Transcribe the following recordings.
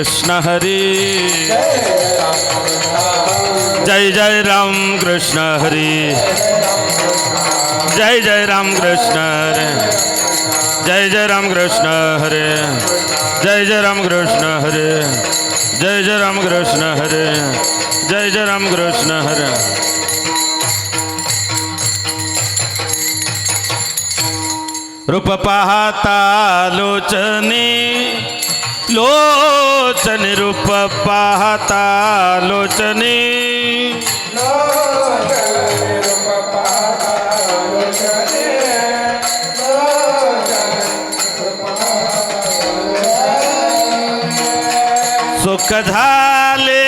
कृष्ण हरी जय जय राम कृष्ण हरी जय जय राम कृष्ण हरे जय जय राम कृष्ण हरे जय जय राम कृष्ण हरे जय जय राम कृष्ण हरे जय जय राम कृष्ण हरे रूप पाहता लोचनी लोचनी रूप पाहता लोचनी सुख झाले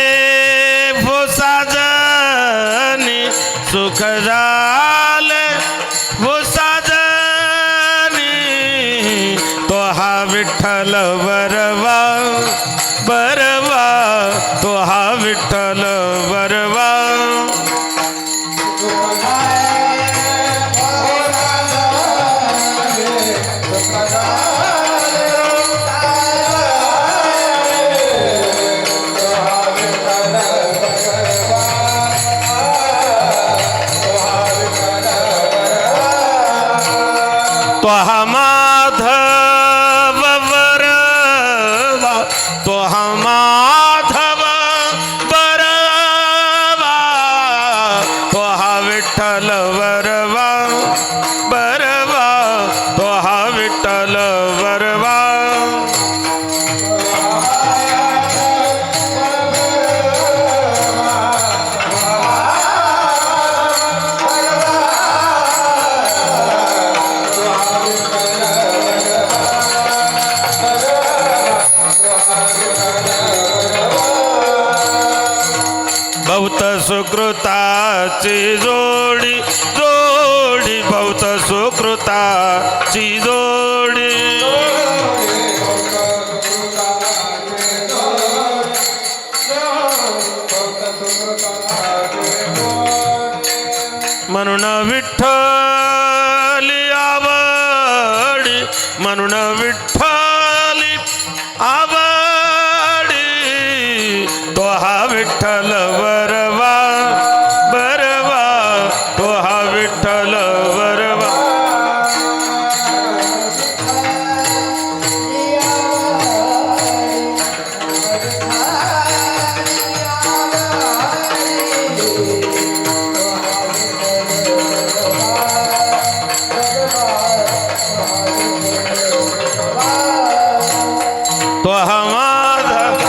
भो साजनी सुख झाले भो साजनी तो हा विठ्ठल बरवा बरवा तो हा विठ्ठल बरवा तो हा माधव बरवा तो हा माधव बरवा तो हा विठ्ठल बरवा बरवा तो हा विठ्ठल बरवा बहुत सुकृताची जोडी जोडी बहुत सुकृताची जोडी म्हणून विठ्ठली आवडी म्हणून विठ्ठली आवडी तो हा विठ्ठल बरवा बरवा तो हा विठ्ठल बरवा तो हा माधव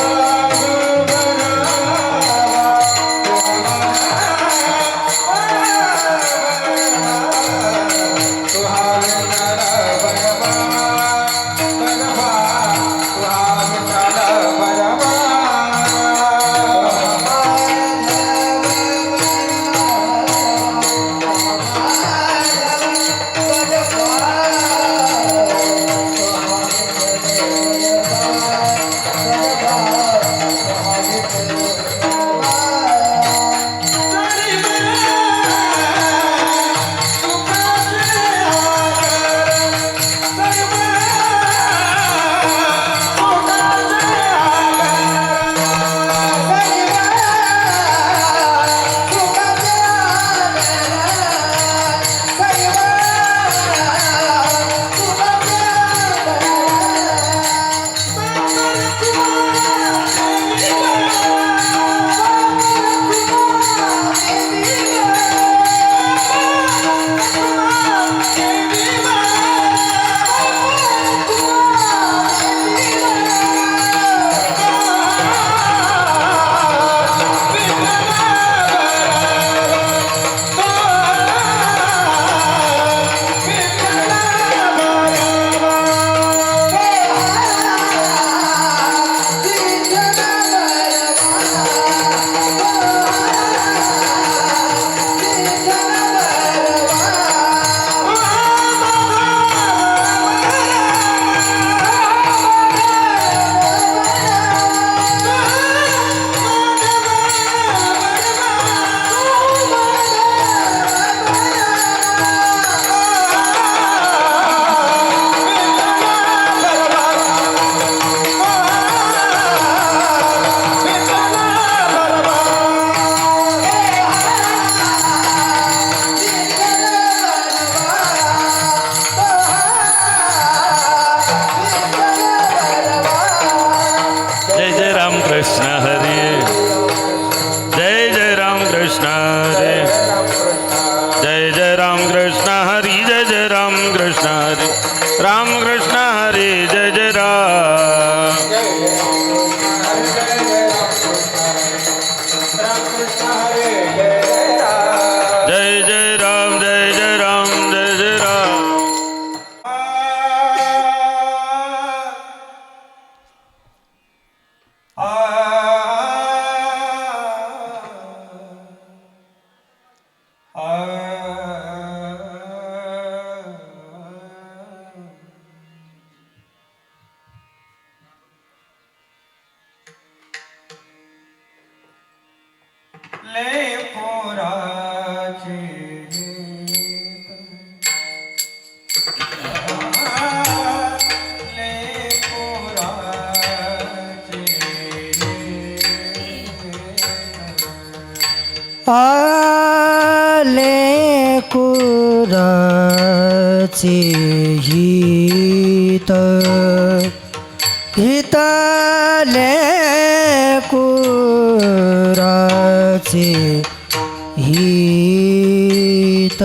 राम कृष्ण हरे राम कृष्ण हरे जय जय राम जय जय राम जय जय राम जय जय राम ले पोराचे ले पोराचे आले कुराचे हित हितले कुराचे हित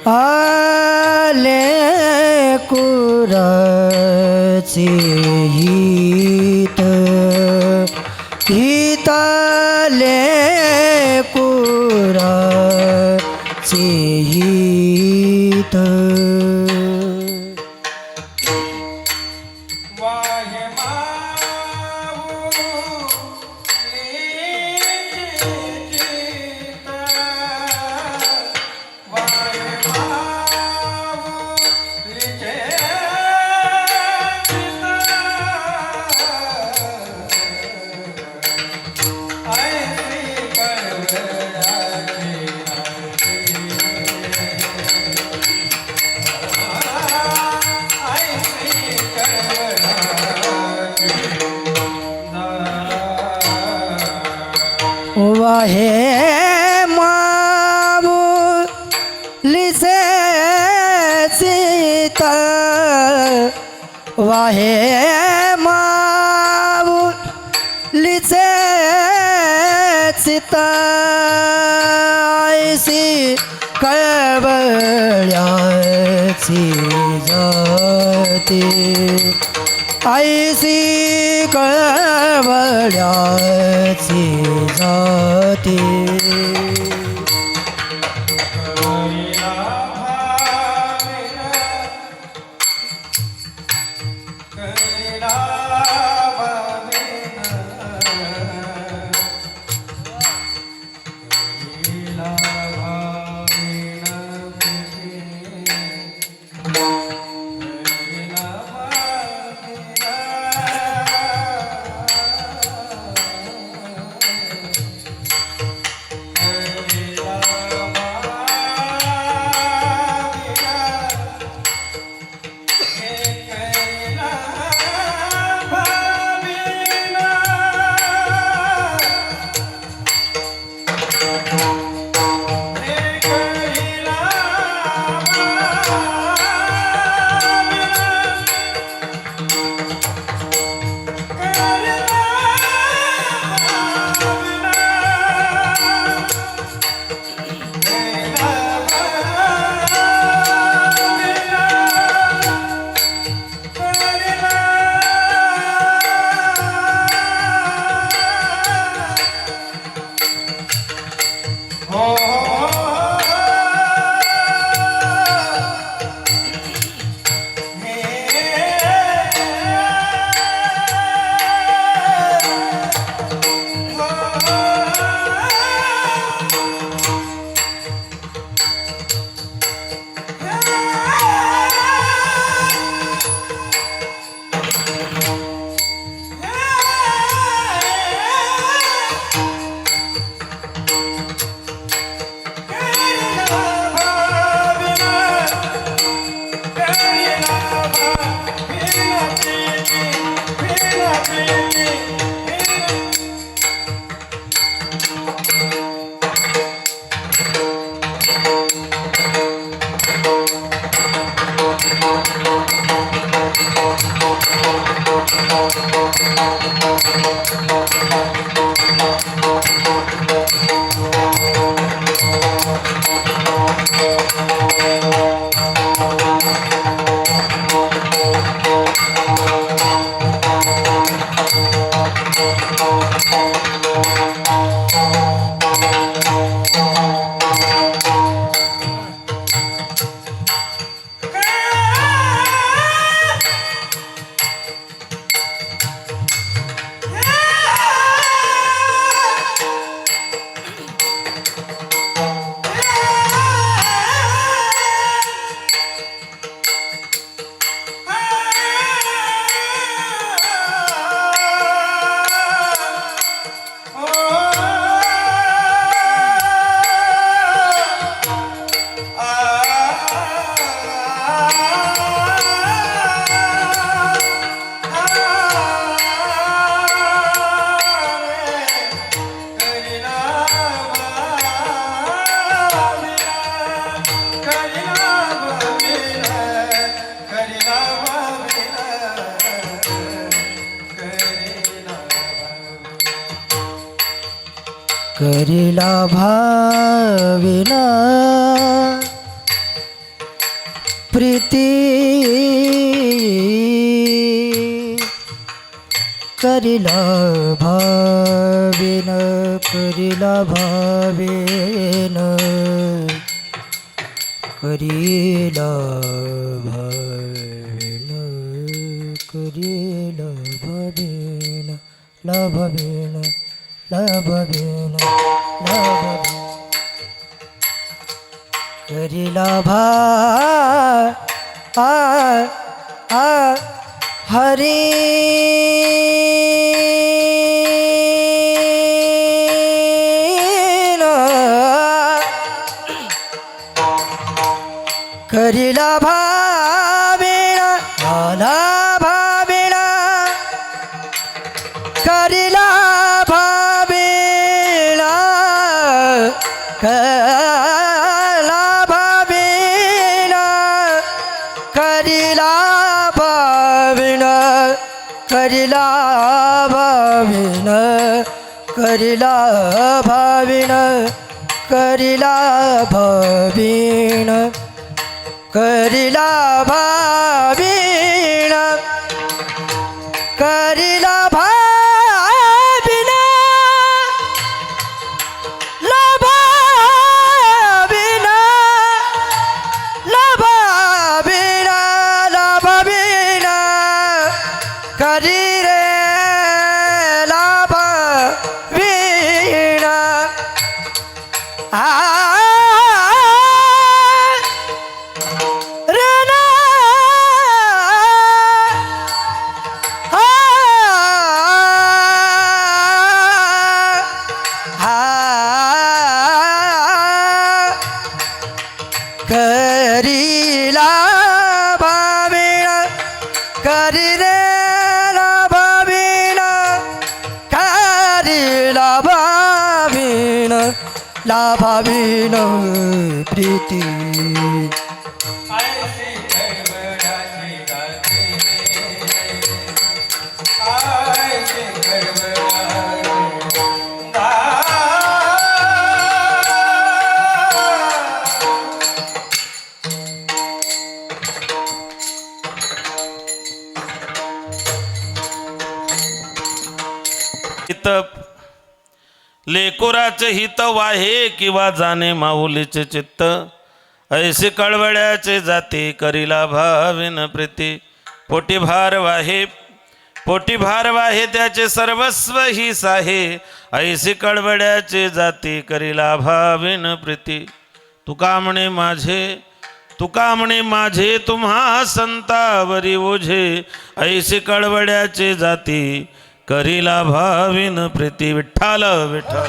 आले कुराचे हित हितले कुराचे हित वाहे माऊलीचे सीता वाहे माऊलीचे सीता ऐसी कळवळ्याची जाती ऐसी कळवळ्याची जाती करिला भाविना प्रीती करिला भाविन करिला भाविन करिला भाविन करिला भाविन ला भाविन लाभवेन करिला भा हरी करिला भावेणा आला भावेणा करिला कला भाविन करिला भाविन करिला भाविन करिला भाविन करिला भाविन करिला भाविन करिला भाविन करी रे लाभ वीणा रणा करीला भावीणा करी रे लाभावीन प्रीती लेकुराचे हित वाहे किंवा जाणे माऊलीचे चित्त ऐसे कळवळ्याचे जाते करिला भाविन प्रीती पोटी भार वाहे त्याचे सर्वस्व ही साहे ऐसे कळवळ्याचे जाते करिला भाविन प्रीती तुका म्हणे माझे तुम्हा संतावरी ओझे ऐसे कळवळ्याचे जाती करिला भाविन प्रीती विठ्ठल विठ्ठल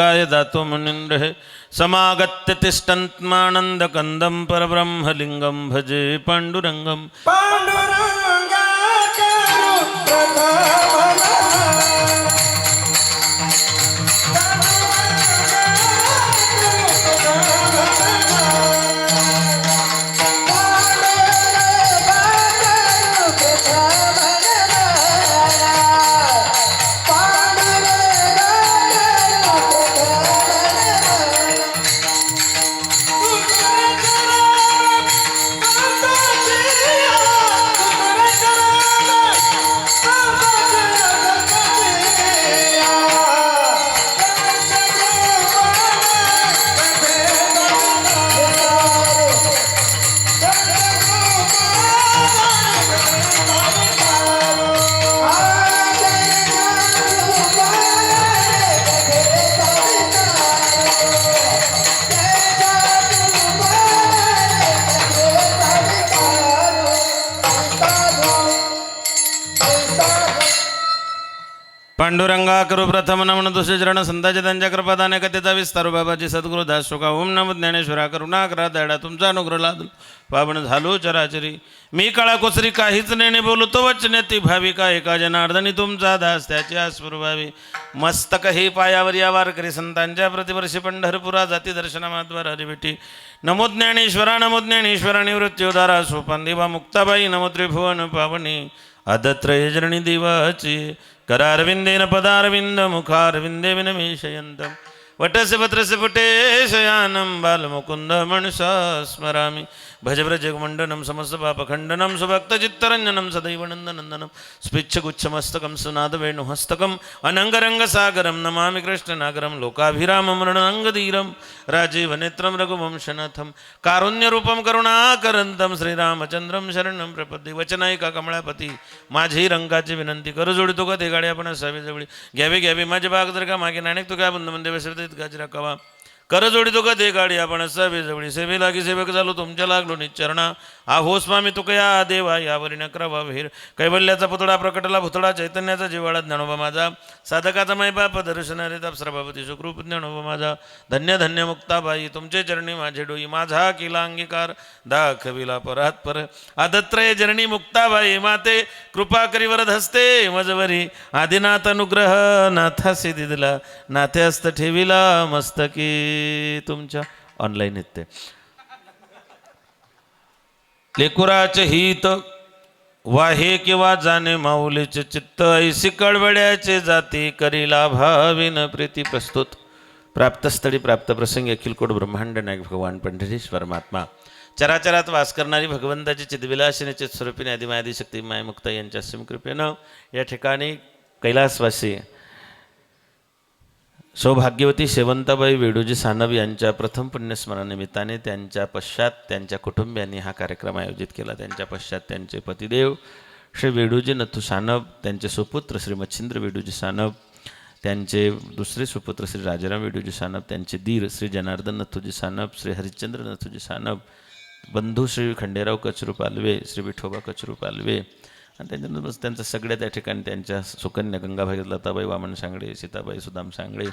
पुंडरीकाय दातो मुनीन्द्र समागत्य तिष्ठन्त्मानन्दकन्दं परब्रह्मलिङ्गं भजे पाण्डुरङ्गम् पांडुरंगा करू प्रथम पांडुरंगा करू प्रथम नमन दुसरे चरण संतांचे त्यांच्या कृपादाने कथेचा विस्तार बाबाजी सद्गुरु दास शोका ओम नम ज्ञानेश्वरा करुणा करा दयाळा तुमचा अनुग्रह लादलो पावन झालो चराचरी मी काळा कोसरी काहीच नेणे बोलतो वचने ती भाविका एका जनार्दनी तुमचा दास त्याची आस्फुर व्हावी मस्तक हे पायावर या वारकरी संतांच्या प्रतिवर्षी पंढरपुरा जाती दर्शनामाद्वार हरिभेटी नमो ज्ञानेश्वरा निवृत्त्योदारा सोपान देवा मुक्ताबाई नमो त्रिभुवन पावनी आदत्रय जरणी देवाची करारविंदेन पदारविंद मुखारविंदे विनमेशयन्तम् वटस्य पत्रस्य पुटे शयानं बालमुकुन्द मनसा स्मरामि भजव्रजगमण्डनं समस्तपापखण्डनं सुभक्तचित्तरञ्जनं सदैव नन्दनन्दनं स्पिच्छगुच्छमस्तकं सुनादवेणुहस्तकम् अनङ्गरङ्गसागरं नमामि कृष्णनागरं लोकाभिरामं रणरङ्गधीरं राजीवनेत्रं रघुवंशनाथं कारुण्यरूपं करुणाकरन्तं श्रीरामचन्द्रं शरणं प्रपद्ये वचनायिका कमळापती माझी रंगाची विनंती करू जोडी तो कधी गाडी आपण असावी जवळी घ्यावी माझे बाग जर का मागे नाणेक तो काय बंद मंदे बसवते गाजरा कवा कर जोडी तो कधी गाडी आपण असावी जवळी सेवे लागी सेवक झालो तुमच्या लागलो निच्चरणा आहो स्वामी तुकया देवा यावरी नक्रवा विहीर कैवल्याचा पुतळा प्रकटला भुतळा चैतन्याचा जिवाळा ज्ञानोबा माझा साधकाचा मायबाप दर्शनारे तापसराबापती सुखरूप ज्ञानोबा माझा धन्य धन्य मुक्ताबाई तुमचे चरणी माझे डोई माझा केला अंगीकार दाखविला परात पर आदत्रय जरणी मुक्ताबाई माते कृपा करी वरद हस्ते मजवरी आदिनाथ अनुग्रह नाथासी दिला नाथे हस्त ठेविला मस्तकी तुमच्या ऑनलाईन येते लेकुराचे हित वाहे किंवा जाणे माऊलीचे चित्त ऐसी कळवड्याचे जाती करीला भाविन प्रीती प्रस्तुत प्राप्तस्थळी प्राप्त प्रसंगी अखिल कोट ब्रह्मांड नायक भगवान पंढरीश्वर महात्मा चराचरात वास करणारी भगवंताची चिद्विलासिनी चित्स्वरूपिणी आदिमायादी शक्ती मायमुक्ता यांच्या सिमकृपेनं या ठिकाणी कैलासवासी सौभाग्यवती शेवंताबाई वेडूजी सानप यांच्या प्रथम पुण्यस्मरणानिमित्ताने त्यांच्या पश्चात त्यांच्या कुटुंबियांनी हा कार्यक्रम आयोजित केला. त्यांच्या पश्चात त्यांचे पतिदेव श्री वेडूजी नथू सानप, त्यांचे सुपुत्र श्री मच्छिंद्र वेडूजी सानप, त्यांचे दुसरे सुपुत्र श्री राजाराम वेडूजी सानप, त्यांचे दीर श्री जनार्दन नथूजी सानप, श्री हरिश्चंद्र नथूजी सानप, बंधू श्री खंडेराव कचरू पालवे, श्री विठोबा कचरू पालवे आणि त्यांच्यानंतर त्यांचं सगळ्या त्या ठिकाणी त्यांच्या सुकन्या गंगाबाई लताबाई वामन सांगडे, सीताबाई सुदाम सांगडे,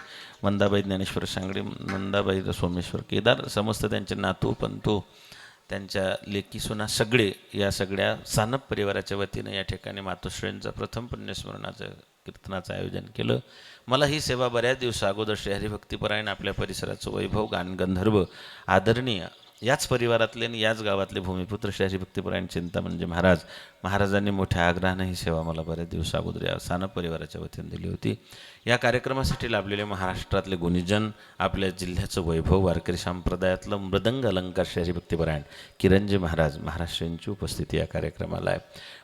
मंदाबाई ज्ञानेश्वर सांगडे, नंदाबाई सोमेश्वर केदार, समस्त त्यांचे नातू पंतू, त्यांच्या लेकी सुना सगळे या सगळ्या सानप परिवाराच्या वतीनं या ठिकाणी मातोश्रींचं प्रथम पुण्यस्मरणाचं कीर्तनाचं आयोजन केलं. मला ही सेवा बऱ्याच दिवसा अगोदर श्री हरिभक्तीपरायण आपल्या परिसराचं वैभव गान गंधर्व आदरणीय याच परिवारातले आणि याच गावातले भूमिपुत्र श्री हरिभक्तीपरायण चिंतामणजी महाराजांनी मोठ्या आग्रहानं ही सेवा मला बऱ्याच दिवसा अगोदर या सानप परिवाराच्या वतीने दिली होती. या कार्यक्रमासाठी लाभलेले महाराष्ट्रातले गुणीजन, आपल्या जिल्ह्याचं वैभव, वारकरी संप्रदायातलं मृदंग अलंकार श्री हरिभक्तीपरायण किरणजी महाराष्ट्रांची उपस्थिती या कार्यक्रमाला आहे.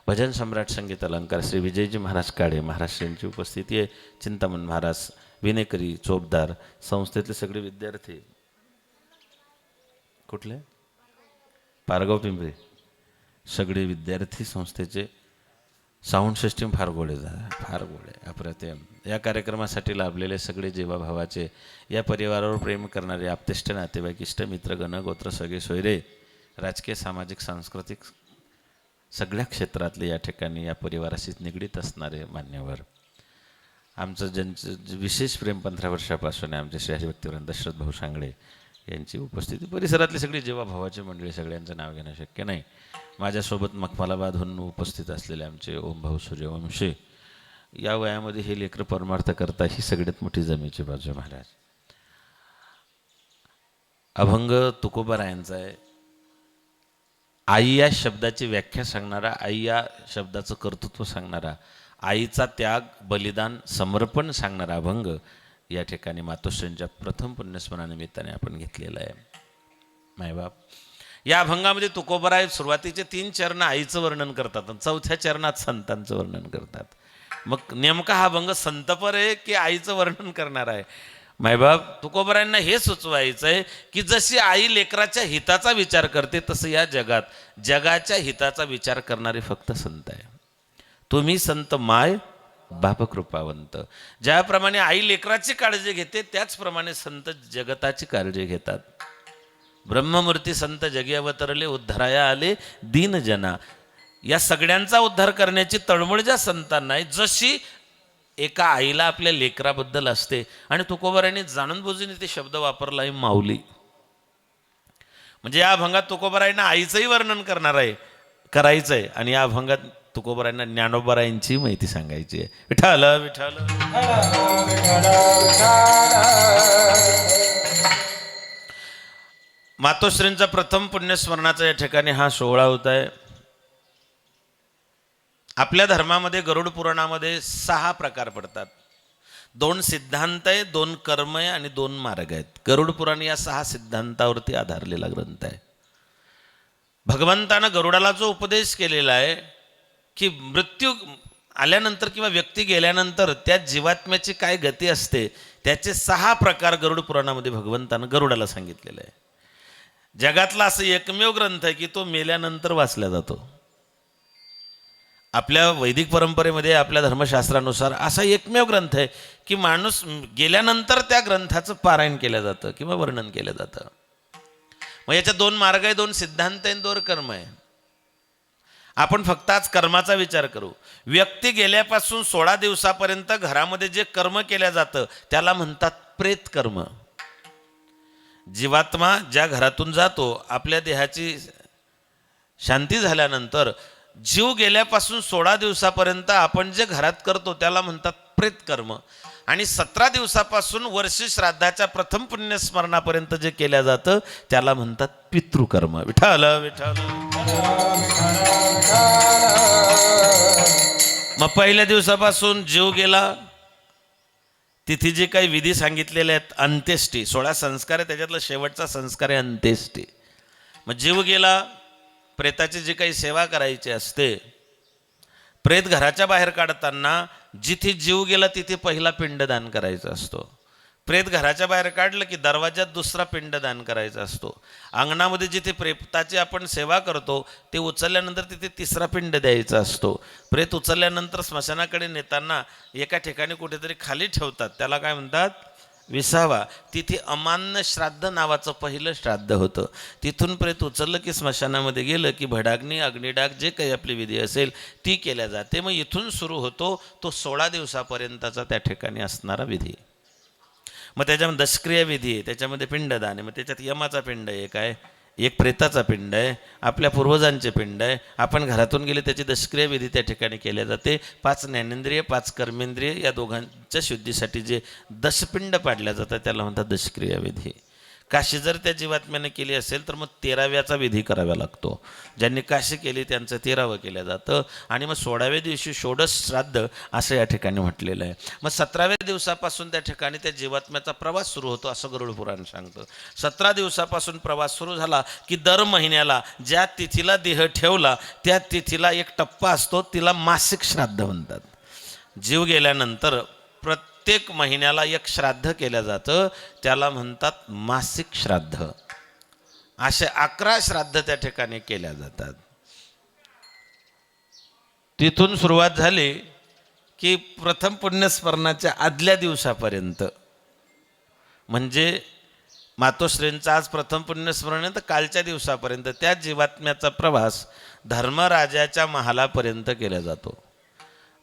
भजन सम्राट संगीत अलंकार श्री विजयजी महाराज काळे महाराष्ट्रांची उपस्थिती आहे. चिंतामण महाराज, विनेकरी, चोपदार, संस्थेतले सगळे विद्यार्थी, कुठले पारगाव पिंपरी सगळे विद्यार्थी संस्थेचे, साऊंड सिस्टीम फार गोळे अप्रतिम. या कार्यक्रमासाठी लाभलेले सगळे जीवाभावाचे, या परिवारावर प्रेम करणारे आप्तेष्ट नातेवाईक, इष्ट मित्र, गण गोत्र सगळे सोयरे, राजकीय सामाजिक सांस्कृतिक सगळ्या क्षेत्रातले या ठिकाणी या परिवाराशी निगडीत असणारे मान्यवर, आमचं ज्यांचं जे विशेष प्रेम 15 वर्षापासून आहे आमचे श्री हरिभक्तिवृंद दशरथ भाऊ सांगळे यांची उपस्थिती, परिसरातली सगळी जेव्हा भावाची मंडळी, सगळ्यांचं नाव घेणं शक्य नाही. माझ्यासोबत मखमलाबादहून उपस्थित असलेले आमचे ओम भाऊ सूर्यवंशी, या वयामध्ये हे लेकरं परमार्थ करता, ही सगळ्यात मोठी जमेची बाजू आहे महाराज. अभंग तुकोबारायांचा आहे. आई या शब्दाची व्याख्या सांगणारा, आई या शब्दाचं कर्तृत्व सांगणारा, आईचा त्याग, बलिदान, समर्पण सांगणारा अभंग या ठिकाणी मातोश्रींच्या प्रथम पुण्यस्मरणानिमित्ताने आपण घेतलेला आहे. मायबाप या अभंगामध्ये तुकोबराय सुरुवातीचे 3 चरण आईचं वर्णन करतात आणि 4थ्या चरणात संतांचं वर्णन करतात. मग नेमका हा अभंग संतपर आहे की आईचं वर्णन करणार आहे? मायबाप तुकोबरायांना हे सुचवायचं आहे की जशी आई लेकराच्या हिताचा विचार करते, तसं या जगाच्या हिताचा विचार करणारे फक्त संत आहे. तुम्ही संत माय बाप कृपावंत. ज्याप्रमाणे आई लेकराची काळजी घेते, त्याचप्रमाणे संत जगताची काळजी घेतात. ब्रह्ममूर्ती संत जगी अवतरले, उद्धाराया आले दीन जना. या सगळ्यांचा उद्धार करण्याची तळमळ ज्या संतांना आहे, जशी एका आईला आपल्या लेकराबद्दल असते. आणि तुकोबारायांनी जाणून बुजून ते शब्द वापरला आहे, माऊली. म्हणजे या अभंगात तुकोबारायांना आईचंही वर्णन करायचं आहे आणि या अभंगात तुकोबारायांना ज्ञानोबारायांची माहिती सांगायची आहे. विठ्ठल विठ्ठल. मातोश्रींचा प्रथम पुण्यस्मरणाचा या ठिकाणी हा सोहळा होत आहे. आपल्या धर्मामध्ये गरुड पुराणामध्ये 6 प्रकार पडतात. 2 सिद्धांत आहे, 2 कर्म आहे आणि 2 मार्ग आहेत. गरुड पुराण या 6 सिद्धांतावरती आधारलेला ग्रंथ आहे. भगवंतानं गरुडाला जो उपदेश केलेला आहे की मृत्यू आल्यानंतर किंवा व्यक्ती गेल्यानंतर त्या जीवात्म्याची काय गती असते, त्याचे 6 प्रकार गरुड पुराणामध्ये भगवंतानं गरुडाला सांगितलेलं आहे. जगातला असं एकमेव ग्रंथ आहे की तो मेल्यानंतर वाचला जातो. आपल्या वैदिक परंपरेमध्ये, आपल्या धर्मशास्त्रानुसार असा एकमेव ग्रंथ आहे की माणूस गेल्यानंतर त्या ग्रंथाचं पारायण केलं जातं किंवा वर्णन केलं जातं. मग याच्या 2 मार्ग आहे, 2 सिद्धांत आहे, 2 कर्म आहे. आपण फक्त आज कर्माचा विचार करू. व्यक्ती गेल्यापासून 16 दिवसापर्यंत घरामध्ये जे कर्म केलं जातं त्याला म्हणतात प्रेत कर्म. जीवात्मा ज्या घरातून जातो, आपल्या देहाची शांती झाल्यानंतर जीव गेल्यापासून 16 दिवसापर्यंत आपण जे घरात करतो त्याला म्हणतात प्रेत कर्म. आणि 17 दिवसापासून वर्षी श्राद्धाच्या प्रथम पुण्यस्मरणापर्यंत जे केलं जातं त्याला म्हणतात पितृकर्म. विठ्ठल विठ्ठल. मग पहिल्या दिवसापासून जीव गेला, तिथे जे काही विधी सांगितलेले आहेत, अंत्येष्टी. 16 संस्कार आहे, त्याच्यातला शेवटचा संस्कार आहे अंत्येष्टी. मग जीव गेला, प्रेताची जी काही सेवा करायची असते. प्रेत घराच्या बाहेर काढताना जिथे जीव गेला तिथे पहिला पिंडदान करायचा असतो. प्रेत घराच्या बाहेर काढलं की दरवाजात दुसरा पिंडदान करायचा असतो. अंगणामध्ये जिथे प्रेताची आपण सेवा करतो ते उचलल्यानंतर तिथे 3रा पिंड द्यायचा असतो. प्रेत उचलल्यानंतर स्मशानाकडे नेताना एका ठिकाणी कुठेतरी खाली ठेवतात, त्याला काय म्हणतात? विसावा. तिथे अमान्य श्राद्ध नावाचं पहिलं श्राद्ध होतं. तिथून प्रेत उचललं की स्मशानामध्ये गेलं की भडाग्नी, अग्निडाग जे काही आपली विधी असेल ती केल्या जाते. मग इथून सुरू होतो तो 16 दिवसापर्यंतचा त्या ठिकाणी असणारा विधी. मग त्याच्यामध्ये दशक्रिया विधी आहे, त्याच्यामध्ये पिंडदान आहे. मग त्याच्यात यमाचा पिंड आहे, काय एक प्रेताचा पिंड आहे, आपल्या पूर्वजांचे पिंड आहे. आपण घरातून गेले त्याची दशक्रिया विधी त्या ठिकाणी केल्या जाते. 5 ज्ञानेंद्रिय 5 कर्मेंद्रिय या दोघांच्या शुद्धीसाठी जे दशपिंड पाडल्या जातात त्याला म्हणतात दशक्रिया विधी. काशी जर त्या जीवात्म्याने केली असेल तर मग 13व्याचा विधी करावा लागतो. ज्यांनी काशी केली त्यांचं 13वं केलं जातं. आणि मग 16व्या दिवशी षोडश श्राद्ध असं या ठिकाणी म्हटलेलं आहे. मग 17व्या दिवसापासून त्या ठिकाणी त्या जीवात्म्याचा प्रवास सुरू होतो असं गरुड पुराण सांगतं. 17 दिवसापासून प्रवास सुरू झाला की दर महिन्याला ज्या तिथीला देह ठेवला त्या तिथीला एक टप्पा असतो, तिला मासिक श्राद्ध म्हणतात. जीव गेल्यानंतर प्रत्येक महिन्याला एक श्राद्ध केलं जातं, त्याला म्हणतात मासिक श्राद्ध. असे 11 श्राद्ध त्या ठिकाणी केल्या जातात. तिथून सुरुवात झाली की प्रथम पुण्यस्मरणाच्या आदल्या दिवसापर्यंत, म्हणजे मातोश्रींचं आज प्रथम पुण्यस्मरण तर कालच्या दिवसापर्यंत त्या जीवात्म्याचा प्रवास धर्मराजाच्या महालापर्यंत केला जातो.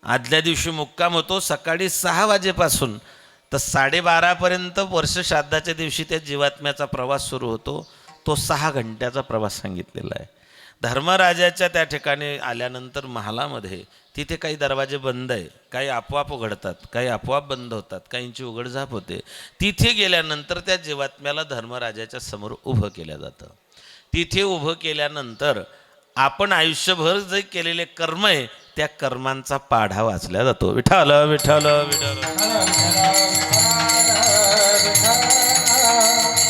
आदल्या दिवशी मुक्काम होतो सकाळी 6 वाजेपासून तर 12:30पर्यंत वर्ष श्राद्धाच्या दिवशी त्या जीवात्म्याचा प्रवास सुरू होतो. तो 6 घंट्याचा प्रवास सांगितलेला आहे. धर्मराजाच्या त्या ठिकाणी आल्यानंतर महालामध्ये तिथे काही दरवाजे बंद आहे, काही आपोआप उघडतात, काही आपोआप बंद होतात, काहींची उघडझाप होते. तिथे गेल्यानंतर त्या जीवात्म्याला धर्मराजाच्या समोर उभं केलं जातं. तिथे उभं केल्यानंतर आपण आयुष्यभर जे केलेले कर्म आहे त्या कर्मांचा पाढा वाचला जातो. विठ्ठल विठ्ठल विठ्ठल.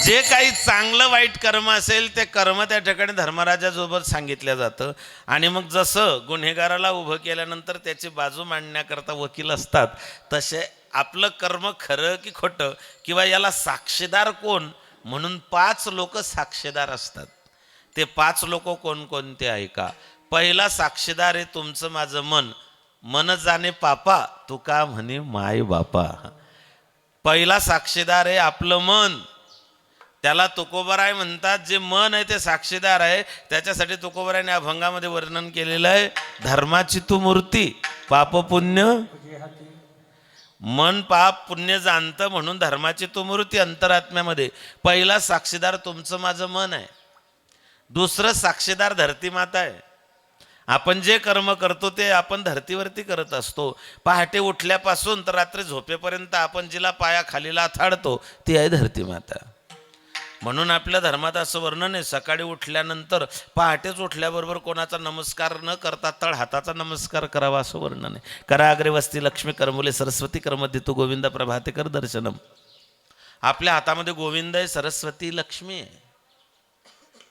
जे काही चांगलं वाईट कर्म असेल ते कर्म त्या ठिकाणी धर्मराजासोबत सांगितलं जातं. आणि मग जसं गुन्हेगाराला उभं केल्यानंतर त्याची बाजू मांडण्याकरता वकील असतात, तसे आपलं कर्म खरं की खोटं किंवा याला साक्षीदार कोण म्हणून 5 लोक साक्षीदार असतात. ते 5 लोक कोणकोणते आहे का? पहिला साक्षीदार आहे तुमचं माझं मन. मन जाणे पापा तुका म्हणे माय बापा. पहिला साक्षीदार आहे आपलं मन. त्याला तुकोबराय म्हणतात. जे मन आहे ते साक्षीदार आहे. त्याच्यासाठी तुकोबरायने अभंगामध्ये वर्णन केलेलं आहे, धर्माची तू मूर्ती पाप पुण्य. मन पाप पुण्य जाणतं म्हणून धर्माची तू मूर्ती अंतरात्म्यामध्ये. पहिला साक्षीदार तुमचं माझं मन आहे. दुसरं साक्षीदार धरती माता आहे. आपण जे कर्म करतो ते आपण धरतीवरती करत असतो. पहाटे उठल्यापासून तर रात्री झोपेपर्यंत आपण जिला पाया खालीला थाडतो ती आहे धरती माता. म्हणून आपल्या धर्मात असं वर्णन आहे, सकाळी उठल्यानंतर पहाटेच उठल्याबरोबर कोणाचा नमस्कार न करता तळ हाताचा नमस्कार करावा असं वर्णन आहे. कराग्रे वस्ती लक्ष्मी करमुले सरस्वती कर्मदितू गोविंद प्रभाते कर दर्शनम. आपल्या हातामध्ये गोविंद आहे, सरस्वती लक्ष्मी आहे.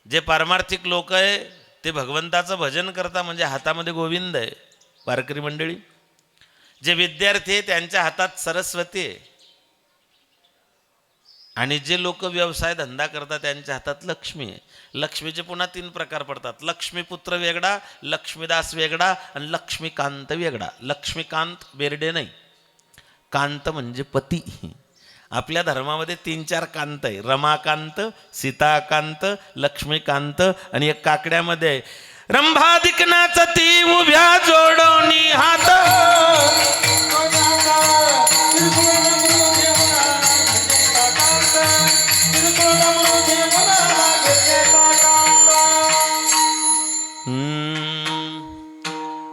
जे पारमार्थिक लोक आहे ते भगवंताचं भजन करता म्हणजे हातामध्ये गोविंद आहे. वारकरी मंडळी, जे विद्यार्थी आहे त्यांच्या हातात सरस्वती आहे. आणि जे लोक व्यवसाय धंदा करतात त्यांच्या हातात लक्ष्मी आहे. लक्ष्मीचे पुन्हा 3 प्रकार पडतात. लक्ष्मीपुत्र वेगळा, लक्ष्मीदास वेगळा आणि लक्ष्मीकांत वेगळा. लक्ष्मीकांत बेर्डे नाही, कांत म्हणजे पती. आपल्या धर्मामध्ये 3-4 कांत आहे, रमाकांत, सीताकांत, लक्ष्मीकांत आणि एक काकड्यामध्ये आहे रंभादिकनाच ती उभ्या जोडोनी हात.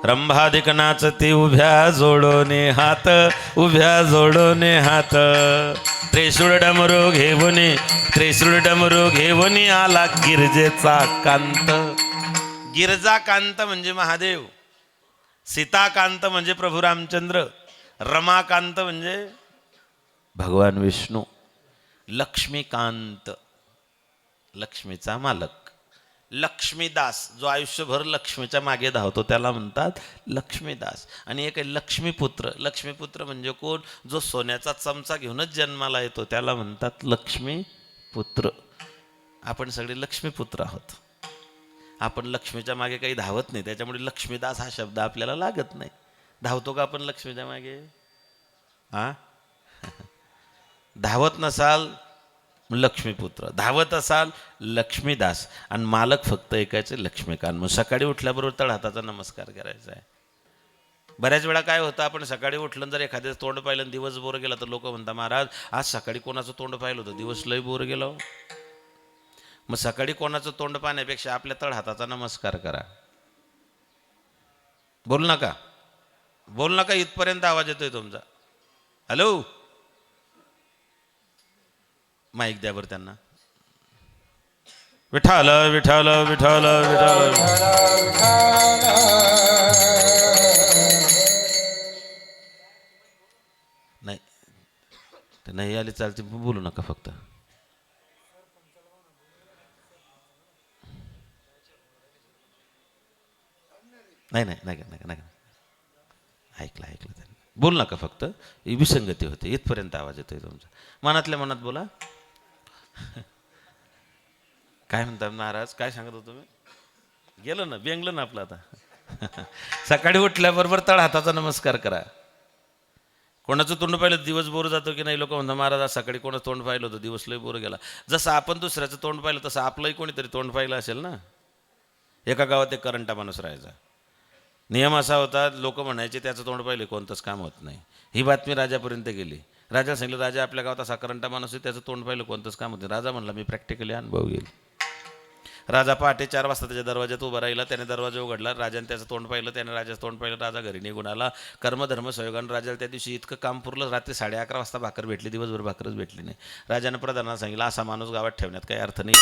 रंभादिक नाचती उभ्या जोडोने हात, उभ्या जोडोने हात. त्रिशूळ डमरू घेऊनी, त्रिशूळ डमरू घेऊनी आला गिरजेचा कांत. गिरजाकांत म्हणजे महादेव, सीताकांत म्हणजे प्रभू रामचंद्र, रमाकांत म्हणजे भगवान विष्णू, लक्ष्मीकांत लक्ष्मीचा मालक, लक्ष्मीदास जो आयुष्यभर लक्ष्मीच्या मागे धावतो त्याला म्हणतात लक्ष्मीदास. आणि एक आहे लक्ष्मीपुत्र. लक्ष्मीपुत्र म्हणजे कोण? जो सोन्याचा चमचा घेऊनच जन्माला येतो त्याला म्हणतात लक्ष्मीपुत्र. आपण सगळे लक्ष्मीपुत्र आहोत. आपण लक्ष्मीच्या मागे काही धावत नाही, त्याच्यामुळे लक्ष्मीदास हा शब्द आपल्याला लागत नाही. धावतो का आपण लक्ष्मीच्या मागे? धावत नसाल लक्ष्मीपुत्र, धावत असाल लक्ष्मीदास. आणि मालक फक्त ऐकायचे लक्ष्मीकांत. मग सकाळी उठल्याबरोबर तळ हाताचा नमस्कार करायचा आहे. बऱ्याच वेळा काय होतं, आपण सकाळी उठलं जर एखाद्याचं तोंड पाहिलं आणि दिवस बोर गेला तर लोक म्हणतात महाराज आज सकाळी कोणाचं तोंड पाहिलं होतं, दिवस लय बोर गेला हो. मग सकाळी कोणाचं तोंड पाहण्यापेक्षा आपल्या तळ हाताचा नमस्कार करा. बोल नका, बोल नका, इथपर्यंत आवाज येतोय तुमचा. हॅलो, माईक द्या बरं त्यांना. विठाल विठाल विठाल विठाल. नाही ते नाही आले चालते, बोलू नका फक्त. नाही नाही नाही नाही, ऐकलं त्यांनी. बोलू नका फक्त, विसंगती होते. इथपर्यंत आवाज येतोय तुमचा. मनातल्या मनात बोला. काय म्हणता महाराज, काय सांगत होतो तुम्ही? गेलं ना, बेंगलं ना आपलं आता. सकाळी उठल्याबरोबर तळ हाताचा नमस्कार करा. कोणाचं तोंड पाहिलं दिवस बोर जातो की नाही? लोक म्हणतात महाराज आज सकाळी कोणाचं तोंड पाहिलं होतं, दिवस लय बोर गेला. जसं आपण दुसऱ्याचं तोंड पाहिलं तसं आपलंही कोणीतरी तोंड पाहिलं असेल ना. एका गावात एक करंटा माणूस राहायचा. नियम असा होता, लोक म्हणायचे त्याचं तोंड पाहिले कोणतंच काम होत नाही. ही बातमी राजापर्यंत गेली. राजा सांगितलं, राजा आपल्या गावात असा करंटा माणूस आहे, त्याचं तोंड पाहिलं कोणतंच काम होत नाही. राजा म्हणला, मी प्रॅक्टिकली अनुभव येईल. राजा पहाटे 4 वाजता त्याच्या दरवाज्यात उभा राहिला. त्याने दरवाजा उघडला. राजाने त्याचं तोंड पाहिलं. त्याने राजाचं तोंड पाहिलं. राजा घरी निघून आला. कर्मधर्म संयोगानं राजाला त्या दिवशी इतकं काम पुरलं, रात्री 11:30 वाजता भाकर भेटली. दिवसभर भाकरच भेटली नाही. राजाने प्रधानाला सांगितलं, असा माणूस गावात ठेवण्यात काही अर्थ नाही.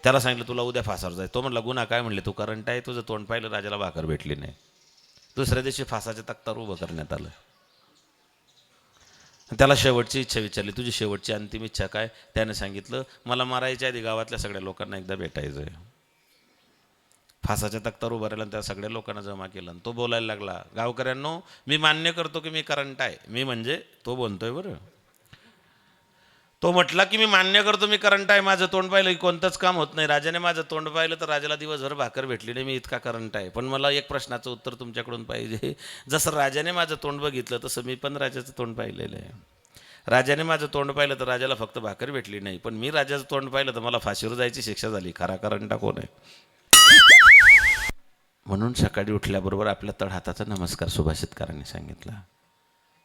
त्याला सांगितलं, तुला उद्या फासावर जाय. तो म्हणला, गुन्हा काय? म्हणले, तू करंट आहे, तुझं तोंड पाहिलं, राजाला भाकर भेटली नाही. दुसऱ्या दिवशी फासाच्या तख्तावर उभं करण्यात आलं. त्याला शेवटची इच्छा विचारली, तुझी शेवटची अंतिम इच्छा काय? त्याने सांगितलं, मला मारायच्या आधी गावातल्या सगळ्या लोकांना एकदा भेटायचं आहे. फासाच्या तख्तावर उभं राहिला आणि त्या सगळ्या लोकांना जमा केलं. आणि तो बोलायला लागला, गावकऱ्यांनो, मी मान्य करतो की मी करंट आहे. मी म्हणजे तो बोलतोय बरं. तो म्हटला की मी मान्य करतो मी करंट आहे, माझं तोंड पाहिलं की कोणतंच काम होत नाही. राजाने माझं तोंड पाहिलं तर राजाला दिवसभर भाकर भेटली नाही. मी इतका करंट आहे. पण मला एक प्रश्नाचं उत्तर तुमच्याकडून पाहिजे. जसं राजाने माझं तोंड बघितलं तसं मी पण राजाचं तोंड पाहिलेलं आहे. राजाने माझं तोंड पाहिलं तर राजाला फक्त भाकर भेटली नाही, पण मी राजाचं तोंड पाहिलं तर मला फाशीवर जायची शिक्षा झाली. खरा करंटा कोण आहे? म्हणून सकाळी उठल्याबरोबर आपल्या तळहाताचा नमस्कार सुभाषितकारांनी सांगितला.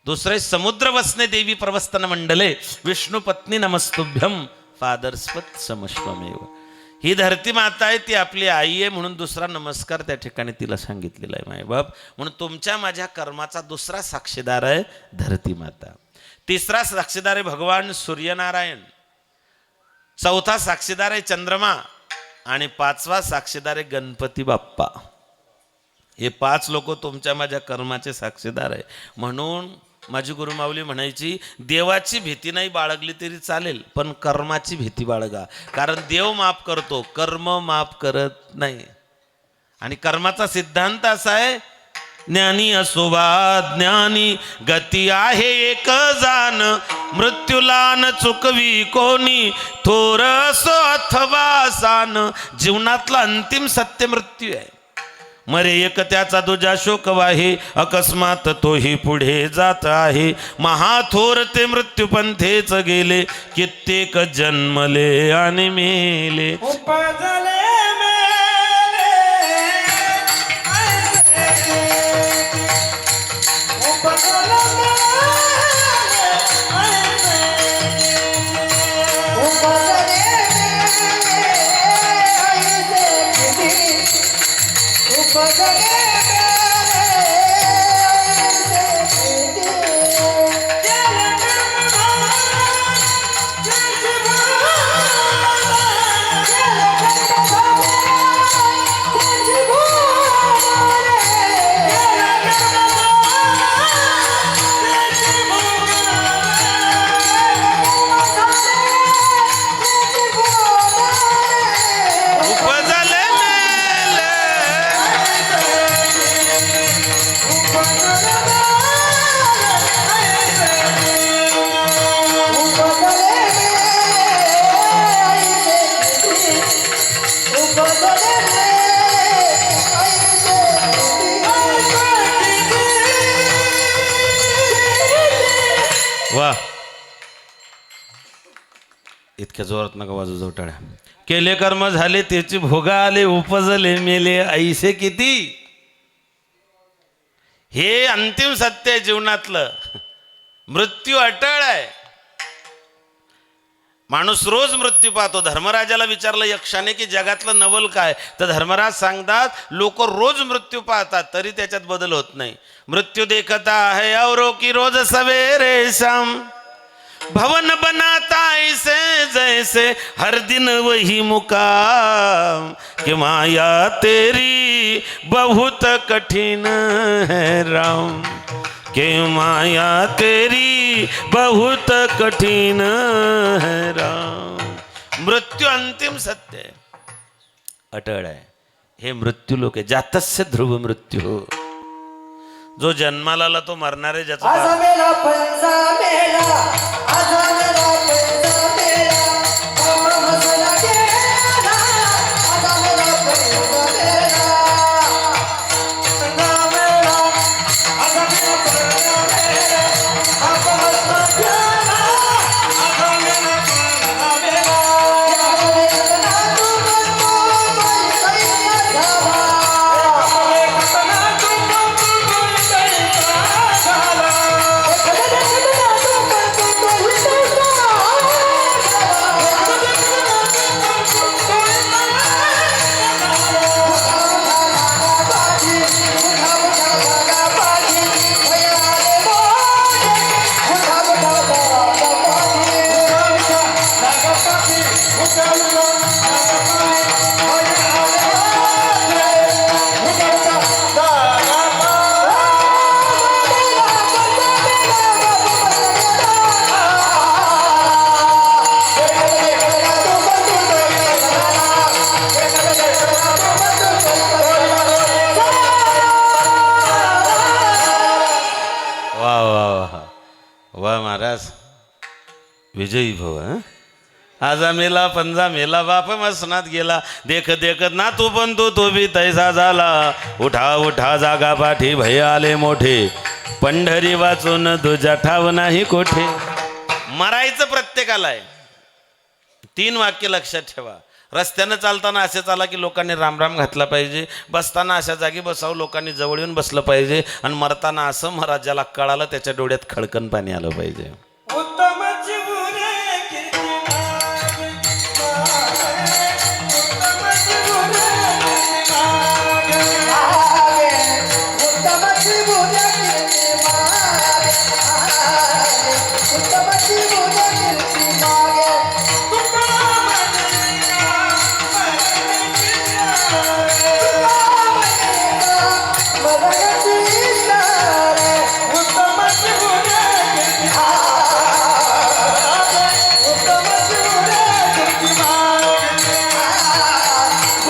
दुसरे, समुद्र वसने देवी प्रवस्थन मंडले विष्णू पत्नी नमस्तुभ्यम फादरस्पत समश्वमेव. ही धरती माता आहे, ती आपली आई आहे, म्हणून दुसरा नमस्कार त्या ठिकाणी तिला सांगितलेला आहे. मायबाप म्हणून तुमच्या माझ्या कर्माचा दुसरा साक्षीदार आहे धरती माता. तिसरा साक्षीदार आहे भगवान सूर्यनारायण. चौथा साक्षीदार आहे चंद्रमा. आणि 5वा साक्षीदार आहे गणपती बाप्पा. हे 5 लोक तुमच्या माझ्या कर्माचे साक्षीदार आहे. म्हणून माझी गुरुमाऊली म्हणायची, देवाची भीती नाही बाळगली तरी चालेल, पण कर्माची भीती बाळगा. कारण देव माफ करतो, कर्म माफ करत नाही. आणि कर्माचा सिद्धांत असा आहे, ज्ञानी असोबा ज्ञानी गती आहे एक जाण, मृत्यूला न चुकवी कोणी थोर असो अथवा सान. जीवनातलं अंतिम सत्य मृत्यू आहे. मरे एक त्याचा दुजा शोक वाहे, अकस्मात तोही पुढे जात आहे. महाथोर ते मृत्यू पंथेच गेले, कित्येक जन्मले आणि मेले. उपजले वा, इतक्या जोरात नका वाजू जाऊ टाळ्या. केले कर्म झाले त्याची भोगा आले, उपजले मेले ऐसे किती. हे अंतिम सत्य आहे जीवनातलं. मृत्यू अटळ आहे. माणूस रोज मृत्यू पाहतो. धर्मराजाला विचारलं यक्षाने की जगातलं नवल काय, तर धर्मराज सांगतात, लोक रोज मृत्यू पाहतात तरी त्याच्यात बदल होत नाही. मृत्यू देखता है औरों की रोज सवेरे शाम, भवन बनाता ऐसे जैसे हर दिन वही मुकाम. कि माया तेरी बहुत कठिन है राम, कि माया तेरी बहुत कठिन है राम. मृत्यू अंतिम सत्य आहे, अटळ आहे. हे मृत्यू लोक आहे. जातस्य ध्रुव मृत्यू. जो जन्माला आला तो मरणार आहे. ज्याचा आज मेला पंचा मेला, आज मेला पंचा मेला, बाबा मसाला गेला, आज मेला पंचा मेला, पंचा मेला, आज मेला पंचा मेला, बाबा मसाला गेला, आज मेला पंचा मेला. या बोले ना तू बोल, बोल सैया जावा, विजयी भव हं? आजा मेला पंजा मेला बाप मसनात गेला देखत देखत ना तू पण तू बी तैसा झाला उठा उठा जागा पाठी भय आले मोठे पंढरी वाचून तुझ्या ठाव नाही कोठे. मरायचं प्रत्येकाला आहे. 3 वाक्य लक्षात ठेवा. रस्त्यानं चालताना असे चाला की लोकांनी रामराम घातला पाहिजे, बसताना अशा जागी बसावं लोकांनी जवळ येऊन बसलं पाहिजे, आणि मरताना असं मरा ज्याला कळालं त्याच्या डोळ्यात खळकन पाणी आलं पाहिजे. उत्तम जीवने कीर्तिमान उत्तम जीवने उत्तम जीवने उत्तम जीवने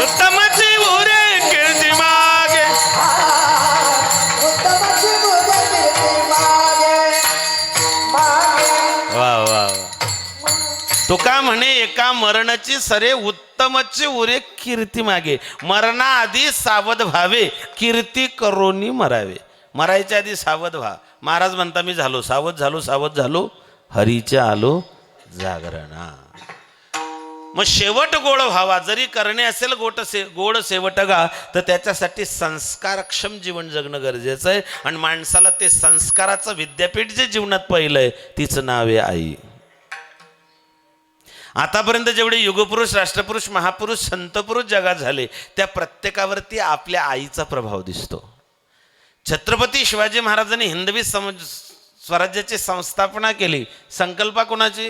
उत्तमची उरे कीर्ती मागे. वा वा वा. तुका म्हणे एका मरणाची सरे उत्तमची उरे कीर्ती मागे. मरणाआधी सावध व्हावे कीर्ती करोनी मरावे. मरायच्या आधी सावध व्हा. महाराज म्हणता मी झालो सावध झालो हरीच्या आलो जागरणा. मग शेवट गोड व्हावा जरी करणे असेल गोड शेवट गा तर त्याच्यासाठी संस्कारक्षम जीवन जगणं गरजेचं आहे. आणि माणसाला ते संस्काराचं विद्यापीठ जे जीवनात पहिलंय तिचं नाव आहे आई. आतापर्यंत जेवढे युगपुरुष राष्ट्रपुरुष महापुरुष संतपुरुष जगात झाले त्या प्रत्येकावरती आपल्या आईचा प्रभाव दिसतो. छत्रपती शिवाजी महाराजांनी हिंदवी स्वराज्याची संस्थापना केली. संकल्पना कोणाची?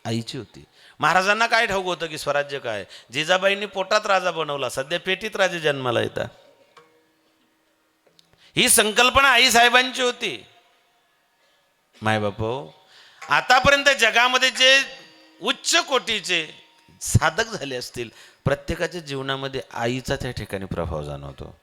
आईची होती. महाराजांना काय ठाऊक होतं की स्वराज्य काय? जिजाबाईंनी पोटात राजा बनवला, सध्या पेटीत राजे जन्माला येतात. ही संकल्पना आई साहेबांची होती. मायबाप आतापर्यंत जगामध्ये जे उच्च कोटीचे साधक झाले असतील प्रत्येकाच्या जीवनामध्ये आईचा त्या ठिकाणी प्रभाव जाणवतो.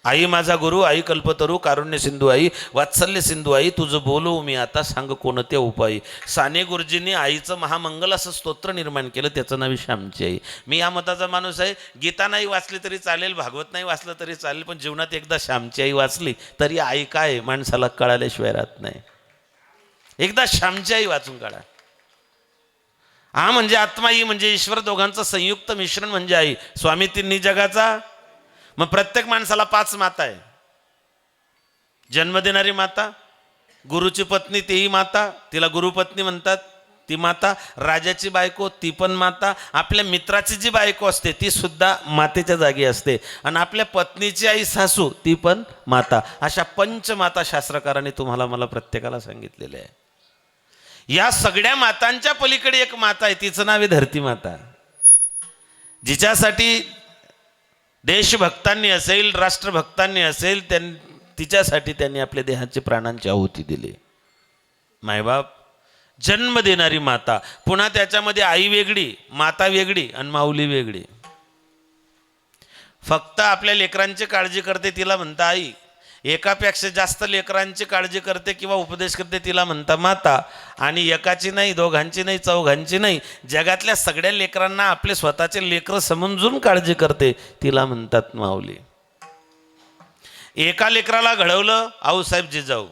आई माझा गुरु, आई कल्पतरू, कारुण्य सिंधू आई, वात्सल्य सिंधू आई, तुझं बोलू मी आता सांग कोणत्या उपायी. साने गुरुजींनी आईचं महामंगल असं स्तोत्र निर्माण केलं, त्याचं नाव श्यामची आई. मी या मताचा माणूस आहे. गीता नाही वाचली तरी चालेल, भागवत नाही वाचलं तरी चालेल, पण जीवनात एकदा श्यामची आई वाचली तरी आई काय माणसाला कळाल्याशिवाय राहत नाही. एकदा श्यामची आई वाचून काढा. हा म्हणजे आत्मा, ही म्हणजे ईश्वर, दोघांचं संयुक्त मिश्रण म्हणजे आई. स्वामी तिन्ही जगाचा. मग प्रत्येक माणसाला 5 माता आहे. जन्म देणारी माता, गुरुची पत्नी तेही माता, तिला गुरुपत्नी म्हणतात ती माता, राजाची बायको ती पण माता, आपल्या मित्राची जी बायको असते ती सुद्धा मातेच्या जागी असते, आणि आपल्या पत्नीची आई सासू ती पण माता. अशा पंचमाता शास्त्रकारांनी तुम्हाला मला प्रत्येकाला सांगितलेले आहे. या सगळ्या मातांच्या पलीकडे एक माता आहे, तिचं नाव आहे धरती माता. जिच्यासाठी देशभक्तांनी असेल राष्ट्रभक्तांनी असेल तिच्यासाठी त्यांनी आपल्या देहाची प्राणांची आहुती दिली. मायबाप, जन्म देणारी माता, पुन्हा त्याच्यामध्ये आई वेगळी, माता वेगळी आणि माऊली वेगळी. फक्त आपल्या लेकरांची काळजी करते तिला म्हणता आई, एकापेक्षा जास्त लेकरांची काळजी करते किंवा उपदेश करते तिला म्हणता माता. आणि एकाची नाही, दोघांची नाही, चौघांची नाही, जगातल्या सगळ्या लेकरांना आपले स्वतःचे लेकरं समजून काळजी करते तिला म्हणतात माऊली. एका लेकराला घडवलं आऊसाहेब जिजाऊ,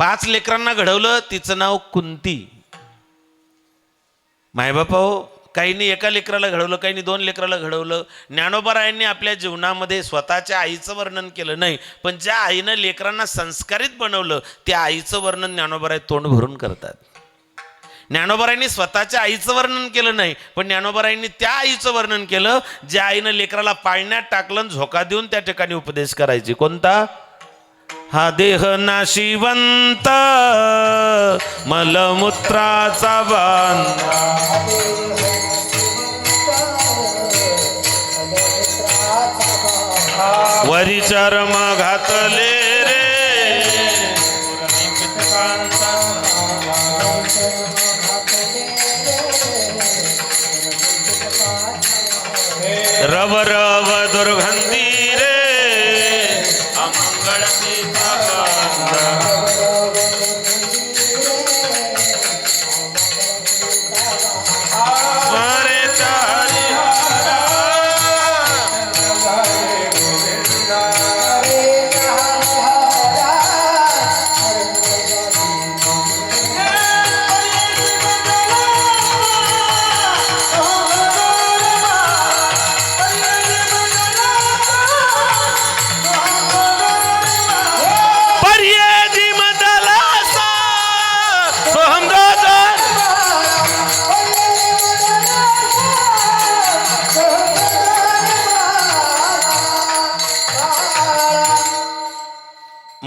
5 लेकरांना घडवलं तिचं नाव कुंती. मायबापा हो, काहींनी एका लेकराला घडवलं, काहींनी 2 लेकराला घडवलं. ज्ञानोबारायांनी आपल्या जीवनामध्ये स्वतःच्या आईचं वर्णन केलं नाही, पण ज्या आईनं लेकरांना संस्कारित बनवलं त्या आईचं वर्णन ज्ञानोबाराय तोंड भरून करतात. ज्ञानोबारायांनी स्वतःच्या आईचं वर्णन केलं नाही, पण ज्ञानोबारायांनी त्या आईचं वर्णन केलं ज्या आईनं लेकराला पाळण्यात टाकलं, झोका देऊन त्या ठिकाणी उपदेश करायची. कोणता? हा देह नाशिवंत मलमूत्राचा बांधा, वरी चर्म घातले रे रव रव दुर्गंधी रे अमंगळ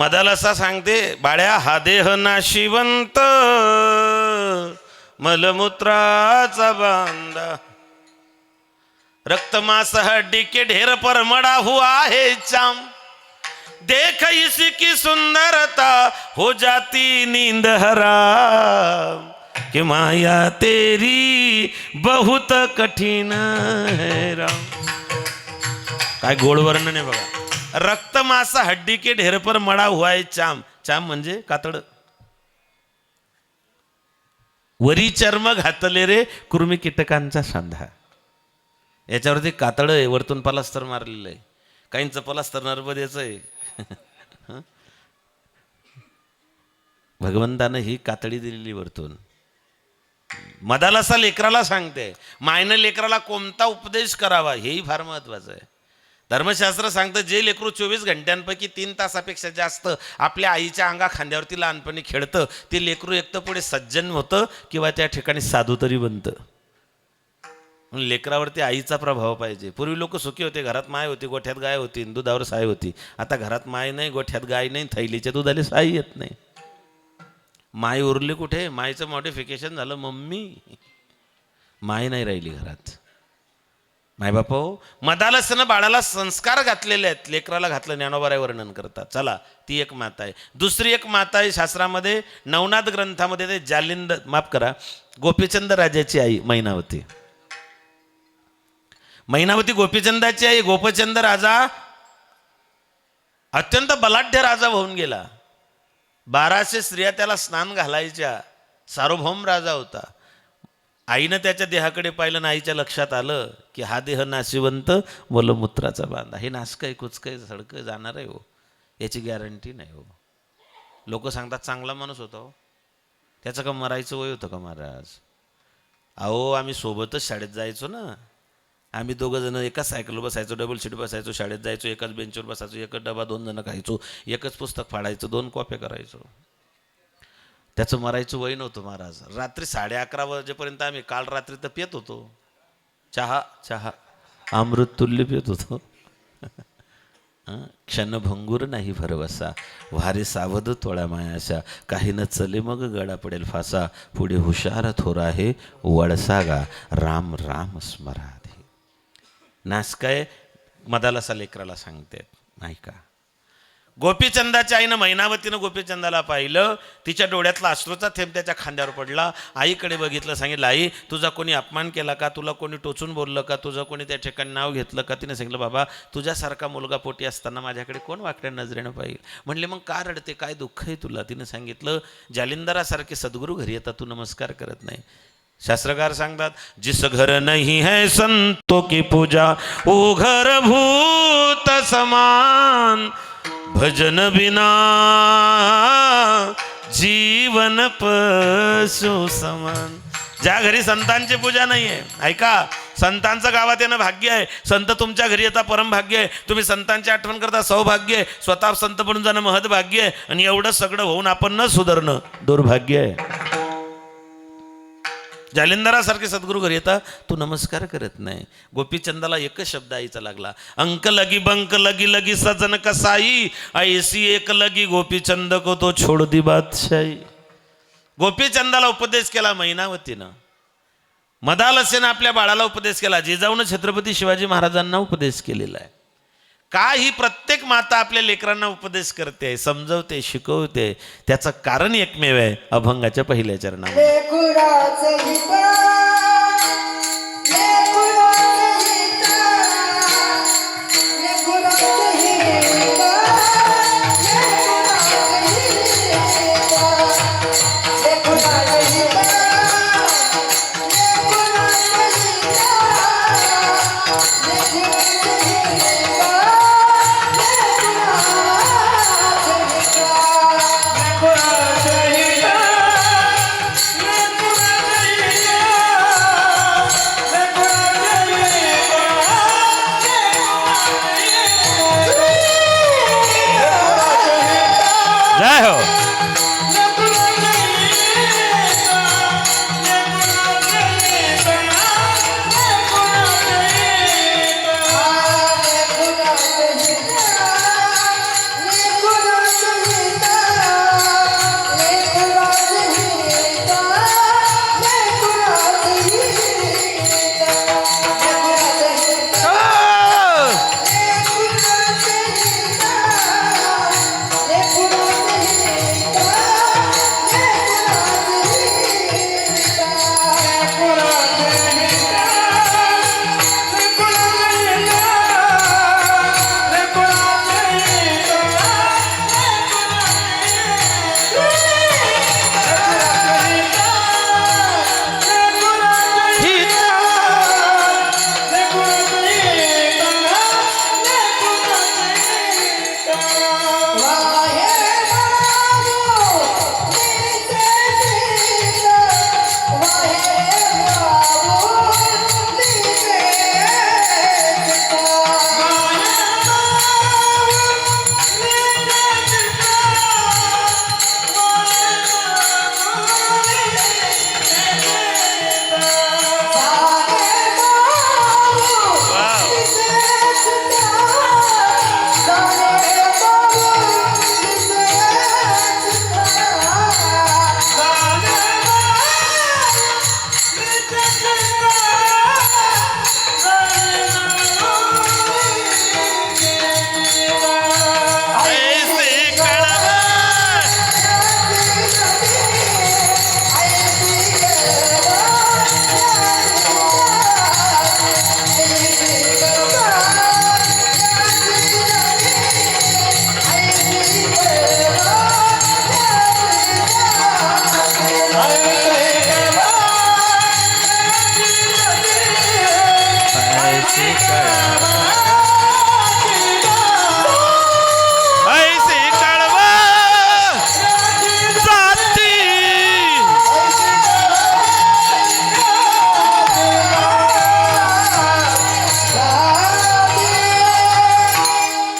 मदालसा सांगते, बाळ्या हा देह नाशिवंत मलमूत्राचा बांधा, रक्त मांस हड्डी के ढेर पर मड़ा हुआ है चाम, देख इसकी सुंदरता हो जाती नींद हराम, कि माया तेरी बहुत कठिन है राम. काय गोड वर्णन आहे बघा. रक्त मांस हड्डी के ढेर पर मड़ा हुआ है चाम. चाम म्हणजे कातड. वरी चर्म घातले रे कुर्मी कीटकांचा सांधा. याच्यावरती कातड आहे, वरतून पलास्तर मारलेलं आहे. काहींचं पलास्तर नर्मदेचं आहे. भगवंतानं ही कातडी दिलेली वरतून. मदालसा लेकराला सांगते, मायनं लेकराला कोणता उपदेश करावा हेही फार महत्वाचं आहे. धर्मशास्त्र सांगतं, जे लेकरू 24 घंट्यांपैकी 3 तासापेक्षा जास्त आपल्या आईच्या अंगा खांद्यावरती लहानपणी खेळतं, ते लेकरू एक तर पुढे सज्जन होतं किंवा त्या ठिकाणी साधू तरी बनतं. लेकरावरती आईचा प्रभाव पाहिजे. पूर्वी लोक सुखी होते, घरात माय होती, गोठ्यात गाय होती, दुधावर साय होती. आता घरात माय नाही, गोठ्यात गाय नाही, थैलीच्या दुधाला साई येत नाही. माय उरली कुठे? मायचं मॉडिफिकेशन झालं मम्मी. माय नाही राहिली घरात. मायबाप मदालसानं बाळाला संस्कार घातलेले आहेत, लेकराला घातलं. ज्ञानोबाराय वर्णन करतात. चला, ती एक माता आहे. दुसरी एक माता आहे शास्त्रामध्ये, नवनाथ ग्रंथामध्ये ते जालिंद गोपीचंद राजाची आई मैनावती. मैनावती गोपीचंदाची आई. गोपचंद राजा अत्यंत बलाढ्य राजा होऊन गेला. 1200 स्त्रिया त्याला स्नान घालायच्या. सार्वभौम राजा होता. आईनं त्याच्या देहाकडे पाहिलं, आईच्या लक्षात आलं की हा देह नाशिवंत मलमूत्राचा बांधा. हे नासकं कुचकं सडकं जाणार आहे हो, याची गॅरंटी नाही हो. लोक सांगतात चांगला माणूस होता हो, त्याचं का मरायचं वय होतं का महाराज? अहो, आम्ही सोबतच शाळेत जायचो ना. आम्ही दोघं जण एकाच सायकलवर बसायचो, डबल सीट बसायचो, शाळेत जायचो, एकाच बेंचवर बसायचो, एकच डबा 2 जण खायचो, एकच पुस्तक फाडायचं, 2 कॉप्या करायचो. त्याचं मरायचं वय नव्हतं महाराज. रात्री 11:30 वाजेपर्यंत आम्ही काल रात्री तर पित होतो चहा अमृत तुल्य पित होतो. क्षणभंगूर नाही भरवसा, वारे सावध तोळा मायाशा, काही न चले मग गळा पडेल फासा, पुढे हुशार थोर आहे वळसा गा, राम राम स्मराधी. नास काय मदालसा लेकराला सांगते नाही का. गोपीचंदाच्या आईनं मैनावतीनं गोपीचंदाला पाहिलं. तिच्या डोळ्यातला अश्रूचा थेंब त्याच्या खांद्यावर पडला. आईकडे बघितलं, सांगितलं, आई तुझा कोणी अपमान केला का? तुला कोणी टोचून बोललं का? तुझं कोणी त्या ठिकाणी नाव घेतलं का? तिने सांगितलं, बाबा तुझ्यासारखा मुलगा पोटी असताना माझ्याकडे कोण वाकड्या नजरेनं पाहिजे. म्हणले, मग का रडते? काय दुःख आहे तुला? तिनं सांगितलं, जालिंदरासारखे सद्गुरू घरी येतात, तू नमस्कार करत नाही. शास्त्रकार सांगतात, जिस घर नहीं है संतों की पूजा वो घर भूत समान, भजन बिना जीवन पशु समान. ज्या घरी संतांची पूजा नाही आहे, ऐका, संतांचं गावात येणं भाग्य आहे. संत तुमच्या घरी येता परम भाग्य आहे. तुम्ही संतांची आठवण करता सौभाग्य आहे. स्वतः संत बनून जाणं महत् भाग्य आहे. आणि एवढं सगळं होऊन आपण न सुधारणं दुर्भाग्य आहे. जालिंदरासारखे सद्गुरू घरी येता, तू नमस्कार करत नाही. गोपीचंदाला एकच शब्द आईचा लागला, अंक लगी बंक लगी लगी सजन कसाई, ऐसी एक लगी गोपीचंद को तो छोड़ दी बादशाही. गोपीचंदाला उपदेश केला मैनावतीनं. मदालसेनं आपल्या बाळाला उपदेश केला. जिजाऊनं छत्रपती शिवाजी महाराजांना उपदेश केलेला आहे. का ही प्रत्येक माता आपल्या लेकरांना उपदेश करते, समजवते, शिकवते, त्याचं कारण एकमेव आहे. अभंगाच्या पहिल्या चरणामध्ये लेकराचं हित, लेकराचं हित, लेकराचं हित, लेकराचं हित, जय हो. लेकराचं हित,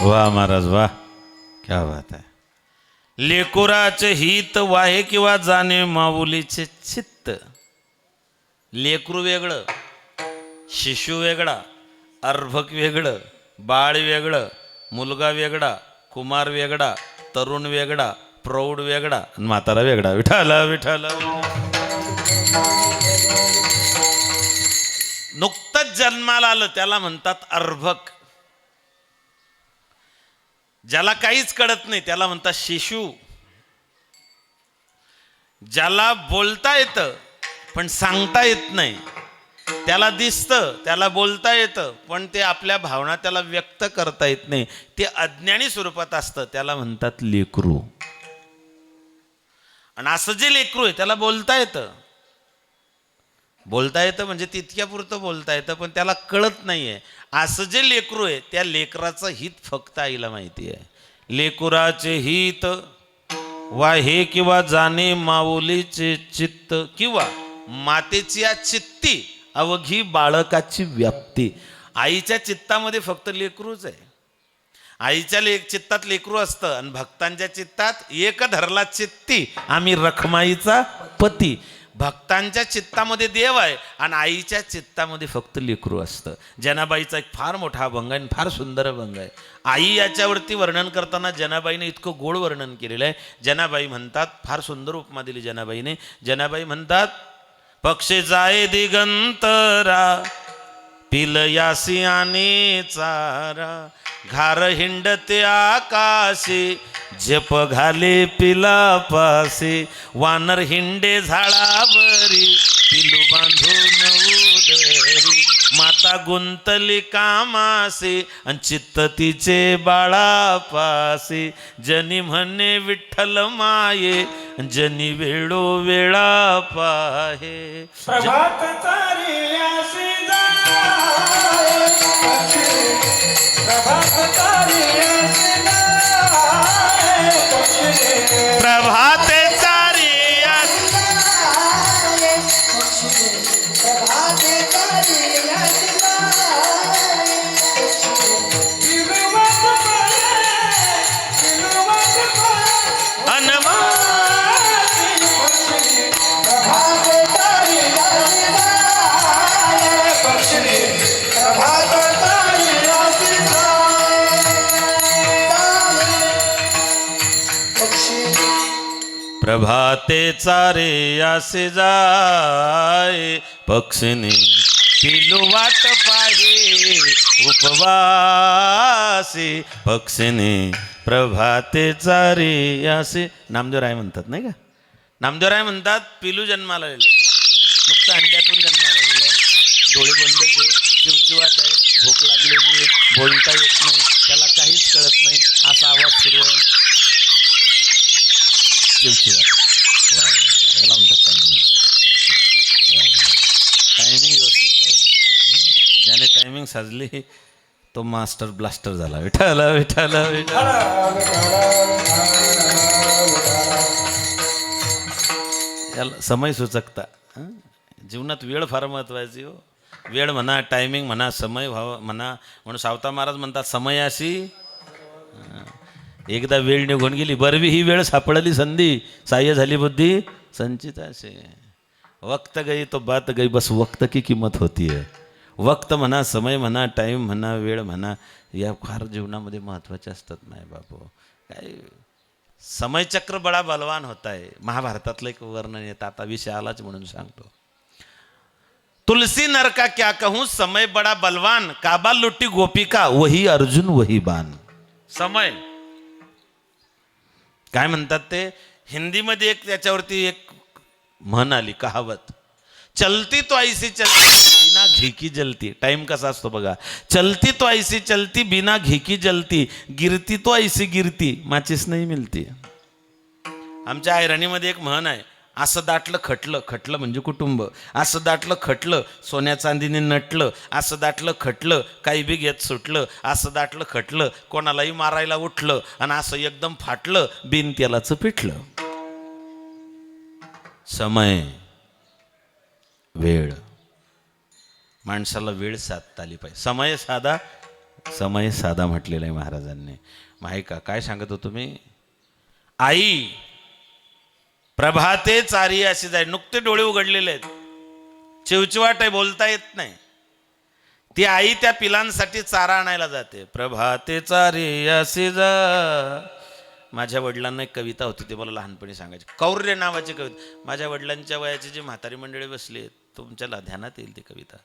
वा महाराज वा, क्या बात आहे. लेकुराचे हित वाहे किंवा जाणे माऊलीचे चित्त. लेकरू वेगळं, शिशु वेगळा, अर्भक वेगळं, बाळ वेगळं, मुलगा वेगळा, कुमार वेगळा, तरुण वेगळा, प्रौढ वेगळा आणि म्हातारा वेगळा. विठाला विठाला. नुकतंच जन्माला आलं त्याला म्हणतात अर्भक. ज्याला काहीच कळत नाही त्याला म्हणतात शिशु. ज्याला बोलता येतं पण सांगता येत नाही, त्याला दिसतं, त्याला बोलता येतं पण ते आपल्या भावना त्याला व्यक्त करता येत नाही, ते अज्ञानी स्वरूपात असतं, त्याला म्हणतात लेकरू. आणि असं जे लेकरू आहे त्याला बोलता येतं. बोलता येतं म्हणजे तितक्यापुरतं बोलता येतं पण त्याला कळत नाहीये. असं जे लेकरू आहे त्या लेकराचं हित फक्त आईला माहिती आहे. लेकुराचे हित वाहे किंवा जाणे माऊलीचे चित्त, किंवा मातेची या चित्ती अवघी बाळकाची व्याप्ती. आईच्या चित्तामध्ये फक्त लेकरूच आहे. आईच्या चित्तात लेकरू असतं आणि भक्तांच्या चित्तात एक धरला चित्ती आम्ही रखमाईचा पती. भक्तांच्या चित्तामध्ये देव आहे आणि आईच्या चित्तामध्ये फक्त लेकरू असतं. जनाबाईचा एक फार मोठा अभंग आहे आणि फार सुंदर अभंग आहे. आई याच्यावरती वर्णन करताना जनाबाईने इतकं गोड वर्णन केलेलं आहे. जनाबाई म्हणतात, फार सुंदर उपमा दिली जनाबाईने. जनाबाई म्हणतात, पक्षी जाय दिगंतरा पिल यासी आणि चारा, घार हिंडते आकाशी झेप घाले पिलापासे, वानर हिंडे झाडावरी पिलू बांधून उदरी, माता गुंतली कामासे आणि चित्त तिचे बाळापासे, जनी म्हणे विठ्ठल माये जनी वेळो वेळा पाहे. प्रभात तारी असे जाय, प्रभात तारी असे जाय, प्रभाते चारी प्रभात तारी असे जाय, विनुवत पळे, अनमा प्रभात तारी असे जाय, प्रभात तारी असे प्रभाते चारे असे जाय, पक्षिणी पिलू वाट पाहे उपवासी, पक्षिणी प्रभाते चारे असे. नामदेवराय म्हणतात नाही का, नामदेवराय म्हणतात पिलू जन्माला आलेलं आहे, नुकतं अंड्यातून जन्माला आलेलं आहे, डोळे बंदच आहे, चिवचिवाट आहे, भूक लागलेली आहे, बोलता येत नाही, त्याला काहीच कळत नाही, असा आवाज सुरू आहे, चिवचिवाट. याला म्हणतात टायमिंग. टायमिंग व्यवस्थित पाहिजे. ज्याने टायमिंग साजली तो मास्टर ब्लास्टर झाला. विठाला विठाला विठाला. याला समय सुचकता. जीवनात वेळ फार महत्वाची हो. वेळ म्हणा, टायमिंग म्हणा, समय व्हावा म्हणा. म्हणून सावता महाराज म्हणतात, समयाशी एकदा वेळ निघून गेली, बरवी ही वेळ सापडली संधी, साह्य झाली बुद्धी संचिताशे. वक्त गई तो बात गई, बस वक्त की किंमत होती है. वक्त म्हणा, समय म्हणा, टाईम म्हणा, वेळ म्हणा, या फार जीवनामध्ये महत्त्वाचे असतात. नाही बाबू काय, समयचक्र बडा बलवान होता है. महाभारतातलं एक वर्णन येतं, आता विषय आलाच म्हणून सांगतो. तुलसी नर का क्या कहूं, समय बडा बलवान, काबा लुटी गोपिका वही अर्जुन वही बाण. समय काय म्हणतात ते, हिंदीमध्ये एक त्याच्यावरती एक म्हण आली, कहावत, चलती तो ऐसी चलती बिना घी की जलती. टाइम कसा असतो बघा, चलती तो ऐसी चलती बिना घी की जलती, गिरती तो ऐसी गिरती माचिस नाही मिलती. आमच्या ऐरणीमध्ये एक म्हण आहे, असं दाटलं खटलं, खटलं म्हणजे कुटुंब, असं दाटलं खटलं सोन्या चांदीने नटलं, असं दाटलं खटलं काही बी घेत सुटलं, असं दाटलं खटलं कोणालाही मारायला उठलं, आणि असं एकदम फाटलं बिन तेलाचं पिठलं. समय, वेळ, माणसाला वेळ साधता आली पाहिजे. समय साधा, समय साधा म्हटलेला आहे महाराजांनी. माहिका काय सांगत होतो मी? आई प्रभाते चारी अशी जाय, नुकते डोळे उघडलेले आहेत, चिवचिवाट आहे, बोलता येत नाही. ती आई त्या पिलांसाठी चारा आणायला जाते. प्रभाते चारी अशी जा. माझ्या वडिलांना एक कविता होती, ते मला लहानपणी सांगायची, कौर्य नावाची कविता. माझ्या वडिलांच्या वयाची जी म्हातारी मंडळी बसली आहेत, तुमच्या ध्यानात येईल ती कविता.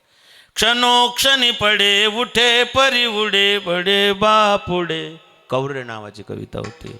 क्षणोक्षणी पडे उठे परी उडे बडे बापुडे, कौर्य नावाची कविता होती.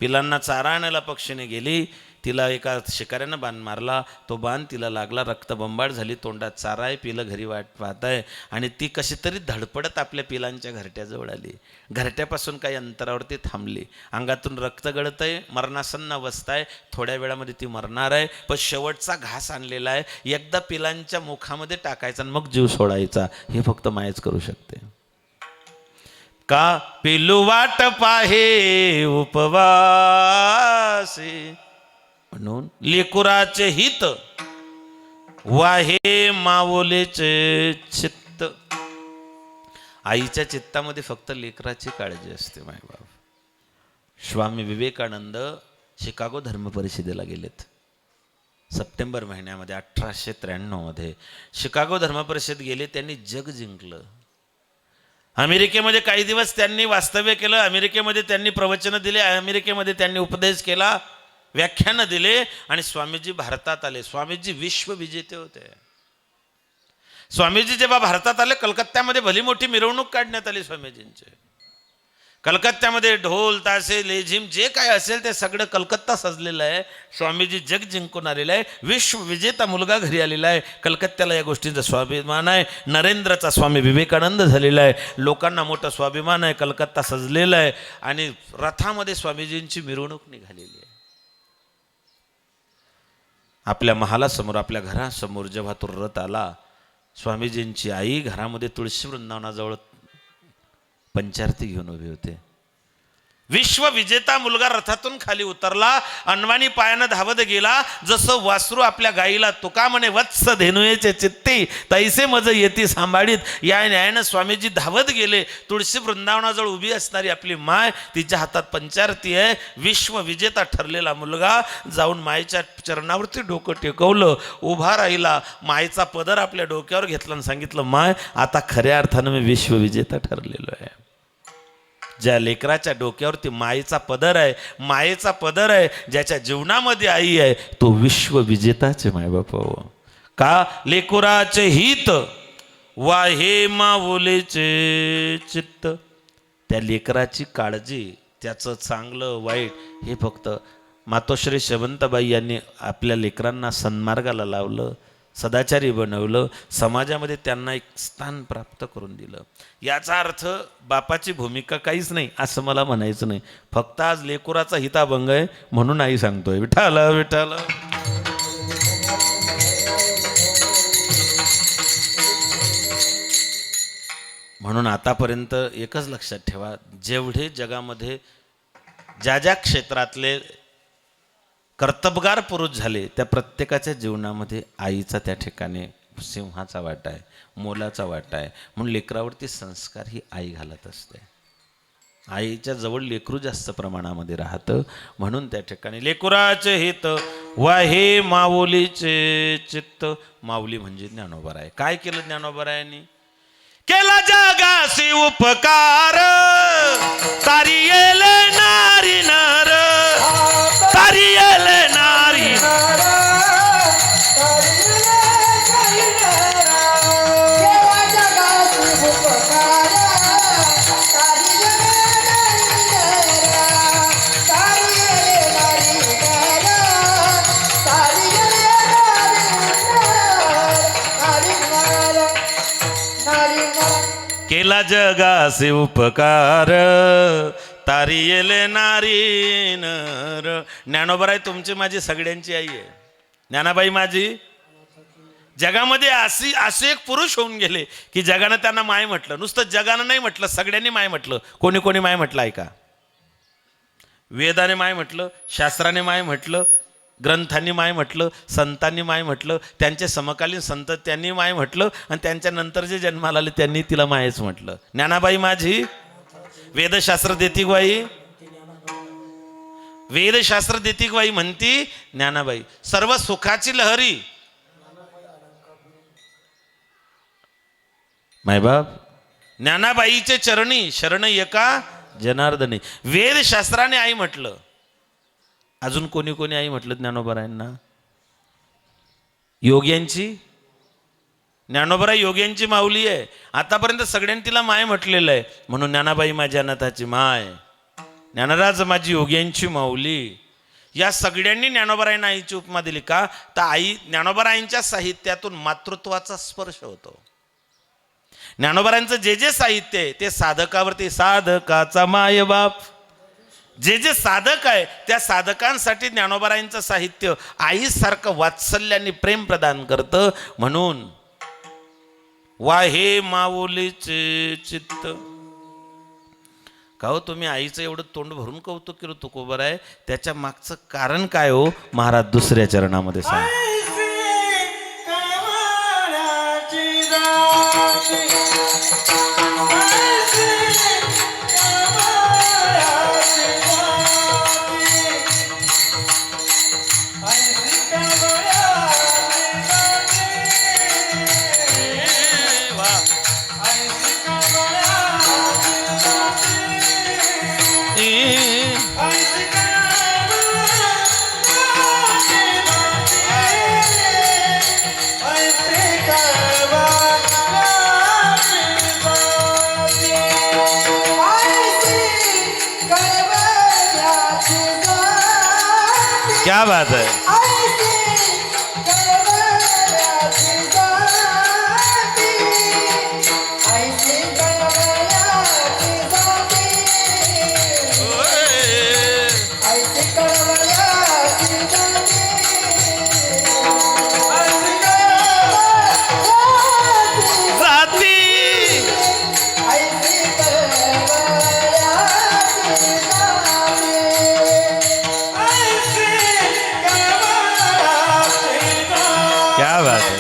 पिलांना चारा आणायला पक्षीने गेली, तिला एका शिकाऱ्यानं बाण मारला, तो बाण तिला लागला, रक्तबंबाळ झाली, तोंडात चारा आहे, पिलं घरी वाट पाहत आहे. आणि ती कशी तरी धडपडत आपल्या पिलांच्या घरट्याजवळ आली. घरट्यापासून काही अंतरावरती थांबली, अंगातून रक्त गळत आहे, मरणासन्न अवस्था आहे, थोड्या वेळामध्ये ती मरणार आहे. पण शेवटचा घास आणलेला आहे, एकदा पिलांच्या मुखामध्ये टाकायचा आणि मग जीव सोडायचा. हे फक्त मायच करू शकते. का पिलू वाट पाहे उपवासी, म्हणून लेकुराचे हित वाहे मावलेचे चित्त. आईच्या चित्तामध्ये फक्त लेकराची काळजी असते मायबाप. स्वामी विवेकानंद शिकागो धर्म परिषदेला गेलेत सप्टेंबर महिन्यामध्ये 1893 मध्ये. शिकागो धर्म परिषद गेले, त्यांनी जग जिंकलं. अमेरिकेमध्ये काही दिवस त्यांनी वास्तव्य केलं, अमेरिकेमध्ये त्यांनी प्रवचनं दिले, अमेरिकेमध्ये त्यांनी उपदेश केला, व्याख्यानं दिले. आणि स्वामीजी भारतात आले. स्वामीजी विश्वविजेते होते. स्वामीजी जेव्हा भारतात आले, कलकत्त्यामध्ये भली मोठी मिरवणूक काढण्यात आली स्वामीजींची. कलकत्त्यामध्ये ढोल ताशे लेझिम जे काय असेल ते सगळं कलकत्ता सजलेलं आहे. स्वामीजी जग जिंकून आलेला आहे, विश्वविजेता मुलगा घरी आलेला आहे. कलकत्त्याला या गोष्टींचा स्वाभिमान आहे. नरेंद्रचा स्वामी विवेकानंद झालेला आहे. लोकांना मोठा स्वाभिमान आहे. कलकत्ता सजलेला आहे. आणि रथामध्ये स्वामीजींची मिरवणूक निघालेली आहे. आपल्या महालासमोर, आपल्या घरासमोर जेव्हा तो रथ आला, स्वामीजींची आई घरामध्ये तुळशी वृंदावनाजवळ पंचारती घेऊन उभे होते. विश्वविजेता मुलगा रथातून खाली उतरला, अनवाणी पायानं धावत गेला. जसं वासरू आपल्या गाईला तुका म्हणे वत्स धेनुयेचे चित्ती, तैसे मज येती सांभाळीत, या न्यायानं स्वामीजी धावत गेले. तुळशी वृंदावनाजवळ उभी असणारी आपली माय, तिच्या हातात पंचारती आहे. विश्वविजेता ठरलेला मुलगा जाऊन मायेच्या चरणावरती डोकं टेकवलं, उभा राहिला, मायेचा पदर आपल्या डोक्यावर घेतला आणि सांगितलं, माय आता खऱ्या अर्थानं मी विश्वविजेता ठरलेलो आहे. ज्या लेकराच्या डोक्यावरती मायेचा पदर आहे, मायेचा पदर आहे, ज्याच्या जीवनामध्ये आई आहे, तो विश्वविजेताचे मायबाप. का लेकुराचे हित वाहे माऊलीचे चित्त. त्या लेकराची काळजी, त्याचं चांगलं वाईट हे फक्त मातोश्री शेवंतबाई यांनी आपल्या लेकरांना सन्मार्गाला लावलं, सदाचारी बनवलं, समाजामध्ये त्यांना एक स्थान प्राप्त करून दिलं. याचा अर्थ बापाची भूमिका काहीच नाही असं मला म्हणायचं नाही. फक्त आज लेकुराचा हिताभंग आहे म्हणून आई सांगतोय विठाल विठाल. म्हणून आतापर्यंत एकच लक्षात ठेवा, जेवढे जगामध्ये ज्या ज्या क्षेत्रातले कर्तबगार पुरुष झाले, त्या प्रत्येकाच्या जीवनामध्ये आईचा त्या ठिकाणी सिंहाचा वाटा आहे, मोलाचा वाटा आहे. म्हणून लेकरावरती संस्कार ही आई घालत असते. आईच्या जवळ लेकरू जास्त प्रमाणामध्ये राहतं. म्हणून त्या ठिकाणी लेकुराचे हित वाहे माऊलीचे चित्त. माऊली म्हणजे ज्ञानोबाराय. काय केलं ज्ञानोबारायांनी? केला जगासी उपकार, तारी येले नारी नर, तारी येले नारी. केला जगासे उपकार, तारी येले नारी नर. ज्ञानोबाराय तुमची माझी सगळ्यांची आई आहे. ज्ञानाबाई माझी. जगामध्ये असे एक पुरुष होऊन गेले की जगानं त्यांना माय म्हटलं. नुसतं जगानं नाही म्हटलं, सगळ्यांनी माय म्हटलं. कोणी कोणी माय म्हटलं ऐका. वेदाने माय म्हटलं, शास्त्राने माय म्हटलं, ग्रंथांनी माय म्हटलं, संतांनी माय म्हटलं, त्यांचे समकालीन संत त्यांनी माय म्हटलं, आणि त्यांच्या नंतर जे जन्माला आले त्यांनी तिला मायच म्हटलं. ज्ञानाबाई माझी वेदशास्त्र देती बाई, वेदशास्त्र देती बाई म्हणती ज्ञानाबाई. सर्व सुखाची लहरी मायबाप ज्ञानाबाईचे चरणी शरण एका जनार्दनी. वेदशास्त्राने आई म्हटलं. अजून कोणी कोणी आई म्हटलं ज्ञानोबरायांना? योग्यांची, ज्ञानोबराई योग्यांची माऊली आहे. आतापर्यंत सगळ्यांनी तिला माय म्हटलेलं आहे. म्हणून ज्ञानाबाई माझी अनाथाची माय, ज्ञानराज माझी योग्यांची माऊली. या सगळ्यांनी ज्ञानोबरायांना आईची उपमा दिली का? तर आई ज्ञानोबरायांच्या साहित्यातून मातृत्वाचा स्पर्श होतो. ज्ञानोबरायांचं जे जे साहित्य आहे ते साधकावरती, साधकाचा मायबाप, जे जे साधक आहे त्या साधकांसाठी ज्ञानोबरायांचं साहित्य आईसारखं वात्सल्याने प्रेम प्रदान करतं. म्हणून वाहे माऊलीचे चित्त. का हो तुम्ही आईचं एवढं तोंड भरून कौतुक केलं तुकोबर आहे, त्याच्या मागचं कारण काय हो? महाराज दुसऱ्या चरणामध्ये सांग. क्या बात है. क्या बात है.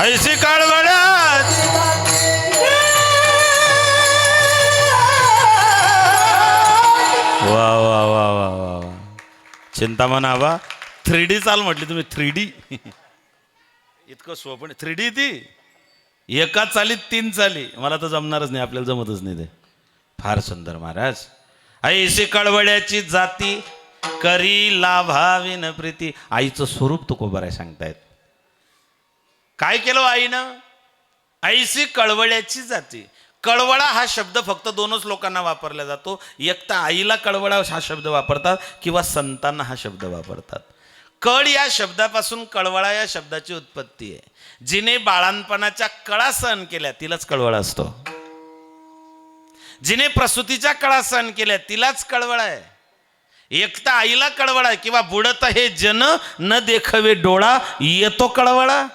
ऐसी काळवड्यात वा वा वा वा वा वा. चिंतामण आबा 3D चाल म्हटली तुम्ही. 3D इतकं सोपं 3D ती एका चालीत 3 चाली. मला तर जमणारच नाही, आपल्याला जमतच नाही ते. फार सुंदर महाराज. ऐशी कळवळ्याची जाती करी लाभाविन प्रीती. आईचं स्वरूप तुकोबाराय सांगतायत. काय केलं आईनं? ऐशी कळवळ्याची जाती. कळवळा हा शब्द फक्त 2च लोकांना वापरला जातो. एक तर आईला कळवळा हा शब्द वापरतात किंवा संतांना हा शब्द वापरतात. कळ या शब्दापासून कळवळा या शब्दाची उत्पत्ती आहे. जिने बाळांपणाच्या कळा सहन केल्या तिलाच कळवळा असतो. जिने प्रसूतीच्या कळा सहन केल्या तिलाच कळवळा आहे. एक तर आईला कळवळा आहे किंवा बुडत हे जन न देखवे डोळा येतो कळवळा.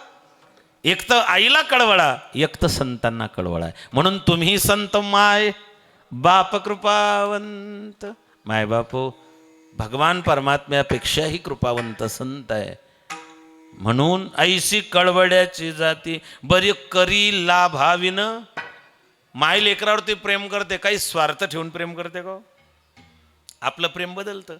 एक तर आईला कळवळा, एक तर संतांना कळवळा आहे. म्हणून तुम्ही संत माय बाप कृपावंत. माय बापो, भगवान परमात्म्यापेक्षाही कृपावंत संत आहे. म्हणून ऐशी कळवळ्याची जाती बरी करी लाभाविन. माय लेकरावरती प्रेम करते, काही स्वार्थ ठेवून प्रेम करते का? आपलं प्रेम बदलतं.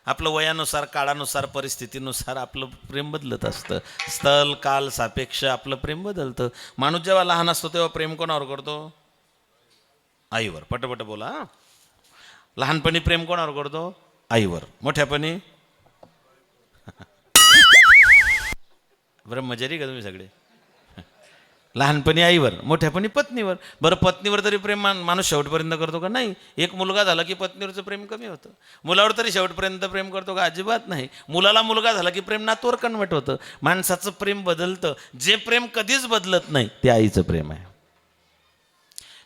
आपलं वयानुसार, काळानुसार, परिस्थितीनुसार आपलं प्रेम बदलत असतं. स्थल काल सापेक्ष आपलं प्रेम बदलतं. माणूस जेव्हा लहान असतो तेव्हा प्रेम कोणावर करतो? आईवर. पटपट बोला. लहानपणी प्रेम कोणावर करतो? आईवर. मोठ्यापणी ब्रह्मचारी का तुम्ही सगळे? लहानपणी आईवर, मोठ्यापणी पत्नीवर. बरं, पत्नीवर तरी प्रेम माणूस शेवटपर्यंत करतो का? नाही. एक मुलगा झाला की पत्नीवरचं प्रेम कमी होतं. मुलावर तरी शेवटपर्यंत प्रेम करतो का? अजिबात नाही. मुलाला मुलगा झाला की प्रेम नातूवर कन्वर्ट होतं. माणसाचं प्रेम बदलतं. जे प्रेम कधीच बदलत नाही ते आईचं प्रेम आहे.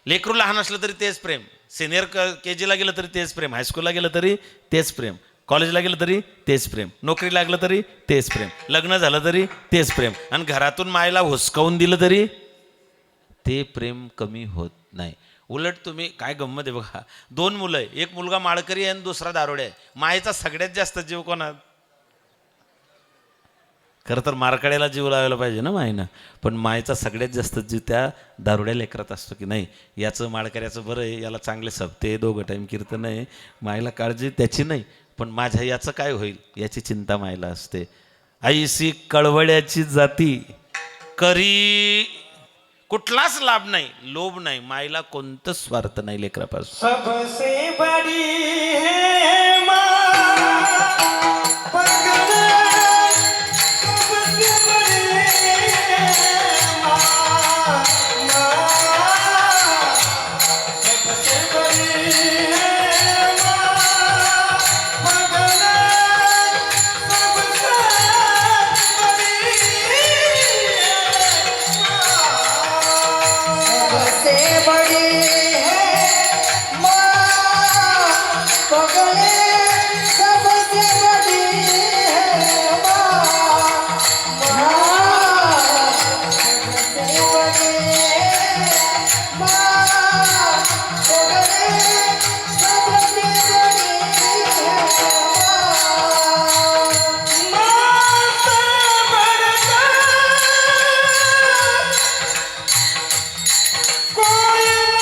लेकरू लहान असलं तरी तेच प्रेम. सिनियर KGला गेलं तरी तेच प्रेम. हायस्कूलला गेलं तरी तेच प्रेम. कॉलेजला गेलं तरी तेच प्रेम. नोकरी लागलं तरी तेच प्रेम. लग्न झालं तरी तेच प्रेम. आणि घरातून मायला हुसकावून दिलं तरी ते प्रेम कमी होत नाही. उलट तुम्ही, काय गंमत आहे बघा, 2 मुलं आहे. एक मुलगा माळकरी आहे आणि दुसरा दारुडे आहे. मायेचा सगळ्यात जास्त जीव कोणात? खरं तर मारकड्याला जीव लावायला पाहिजे ना मायनं, पण मायेचा सगळ्यात जास्त जीव त्या दारुड्या लेकरात असतो. की नाही, याचं माळकऱ्याचं बरं आहे, याला चांगले सप्ते 2 टाईम कीर्तन आहे, मायला काळजी त्याची नाही, पण माझ्या याचं काय होईल याची चिंता मायला असते. ऐशी कळवळ्याची जाती करी कुठलाच लाभ नाही, लोभ नाही, मायला कोणतं स्वार्थ नाही लेकरापासून. सबसे बड़ी है माँ पगल, सबसे बड़ी है माँ, सबसे बड़ी है माँ पगल, सबसे बड़ी है माँ, सबसे बड़ी है माँ पगले, सबसे बड़ी है माँ, सबसे बड़ी है माँ पगले, सबसे बड़ी है माँ, माँ से बढ़कर कोई नहीं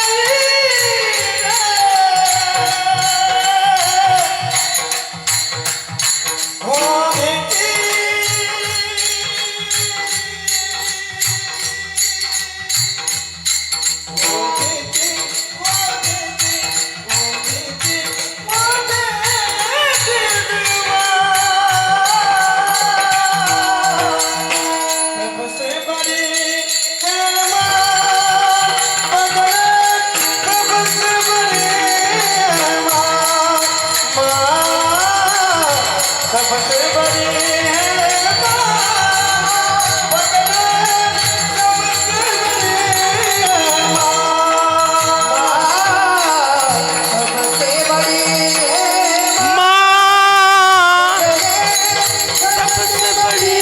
सबसे बड़ी है माँ पगले, सबसे बड़ी है माँ, सबसे बड़ी है माँ पगले, सबसे बड़ी है माँ, सबसे बड़ी है माँ सबसे बड़ी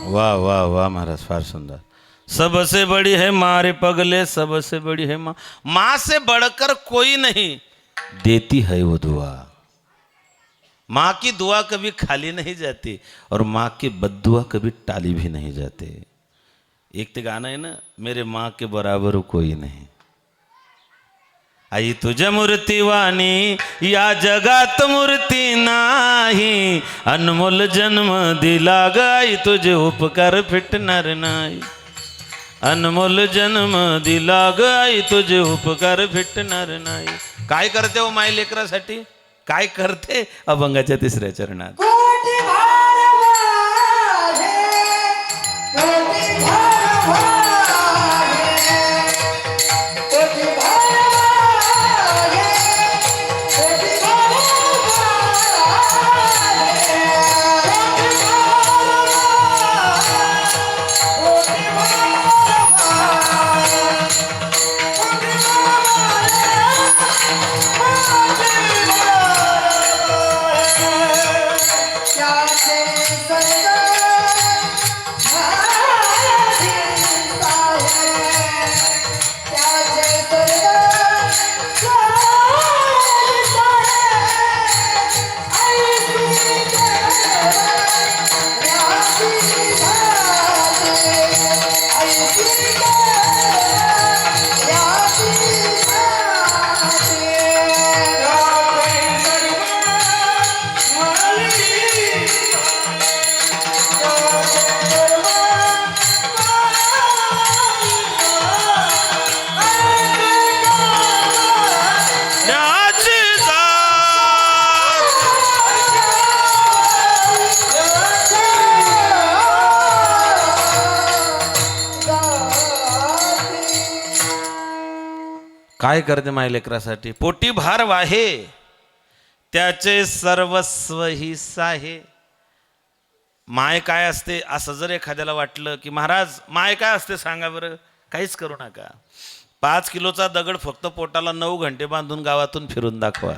वाह वाह वाह महाराज, फार सुंदर. सबसे बड़ी है मारे पगले, सबसे बड़ी है माँ. माँ से बढ़कर कोई नहीं देती है वो दुआ. माँ की दुआ कभी खाली नहीं जाती और माँ की बद्दुआ कभी टाली भी नहीं जाती. एक ते गाणं आहे ना, मेरे माँ के बराबर कोई नहीं. आई तुझ्या मूर्तीवाणी या जगात मूर्ती नाही. अनमोल जन्म दिला ग आई, तुझे उपकार फिटणार नाही. अनमोल जन्म दिला ग आई, तुझे उपकार फिटणार नाही. काय करते हो माय लेकरासाठी? काय करते? अभंगाच्या 3ऱ्या चरणात. कोटी भार वाहे, कोटी भार वाहे, कोटी भार वाहे, कोटी भार वाहे, कोटी भार त्याचे सर्व न्यायाधीश आहे. त्याचे सर्व न्यायाधीश आहे. ऐसी न्यायाधीश आहे. ऐसी न्याची जात. काय करते माय लेकरासाठी? पोटी भार वाहे, त्याचे सर्वस्व हिस आहे. माय काय असते असं जर एखाद्याला वाटलं की महाराज माय काय असते सांगा बरं, काहीच करू नका. 5 किलोचा दगड फक्त पोटाला 9 घंटे बांधून गावातून फिरून दाखवा.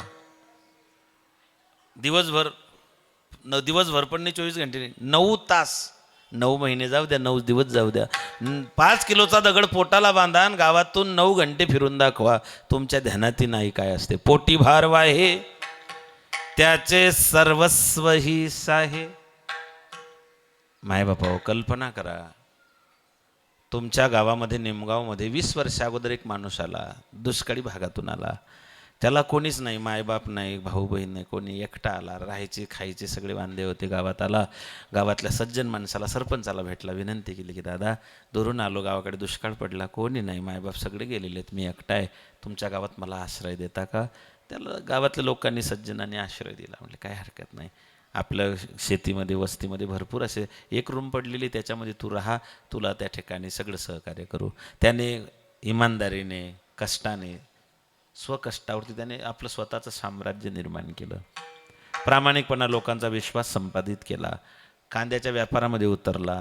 दिवसभर दिवसभर पण नाही, 24 घंटे नाही, 9 तास, 9 महिने जाऊ द्या, 9 दिवस जाऊ द्या. 5 किलोचा दगड पोटाला बांधा आणि गावातून 9 घंटे फिरून दाखवा. तुमच्या ध्यानाती नाही काय असते. पोटी भार वाहे, त्याचे सर्वस्व हिस आहे. माय बापा कल्पना करा, तुमच्या गावामध्ये निमगावमध्ये 20 वर्षा अगोदर एक माणूस आला, दुष्काळी भागातून आला. त्याला कोणीच नाही, मायबाप नाही, भाऊ बहीण नाही, कोणी. एकटा आला. राहायचे खायचे सगळे वांदे होते. गावात आला. गावातल्या सज्जन माणसाला, सरपंचाला भेटला. विनंती केली की दादा दुरून आलो, गावाकडे दुष्काळ पडला, कोणी नाही, मायबाप सगळे गेलेले आहेत, मी एकटा आहे, तुमच्या गावात मला आश्रय देता का? त्याला गावातल्या लोकांनी, सज्जनांनी आश्रय दिला. म्हटले काय हरकत नाही, आपल्या शेतीमध्ये वस्तीमध्ये भरपूर असे एक रूम पडलेली, त्याच्यामध्ये तू राहा, तुला त्या ठिकाणी सगळं सहकार्य करू. त्याने इमानदारीने, कष्टाने, स्वकष्टावरती त्याने आपलं स्वतःचं साम्राज्य निर्माण केलं. प्रामाणिकपणा, लोकांचा विश्वास संपादित केला. कांद्याच्या व्यापारामध्ये उतरला.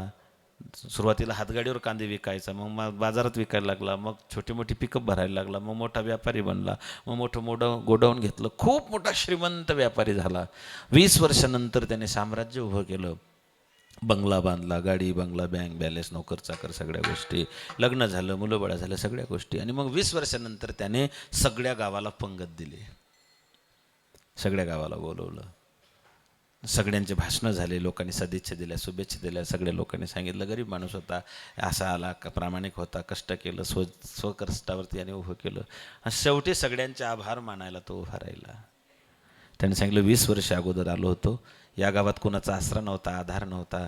सुरुवातीला हातगाडीवर कांदे विकायचा, मग बाजारात विकायला लागला, मग छोटी मोठी पिकअप भरायला लागला, मग मोठा व्यापारी बनला, मग मोठं गोडाऊन घेतलं, खूप मोठा श्रीमंत व्यापारी झाला. 20 वर्षानंतर त्याने साम्राज्य उभं केलं. बंगला बांधला, गाडी बंगला, बँक बॅलन्स, नोकर चाकर, सगळ्या गोष्टी, लग्न झालं, मुलं बाळा झालं, सगळ्या गोष्टी. आणि मग 20 वर्षानंतर त्याने सगळ्या गावाला पंगत दिली. सगळ्या गावाला बोलवलं, सगळ्यांचे भाषणं झाले, लोकांनी सदिच्छा दिल्या, शुभेच्छा दिल्या. सगळ्या लोकांनी सांगितलं गरीब माणूस होता, असा आला, प्रामाणिक होता, कष्ट केलं, स्वकष्टावरती याने उभं केलं. आणि शेवटी सगळ्यांचे आभार मानायला तो उभा राहिला. त्याने सांगितलं 20 वर्ष अगोदर आलो होतो, या गावात कोणाचा आसरा नव्हता, आधार नव्हता,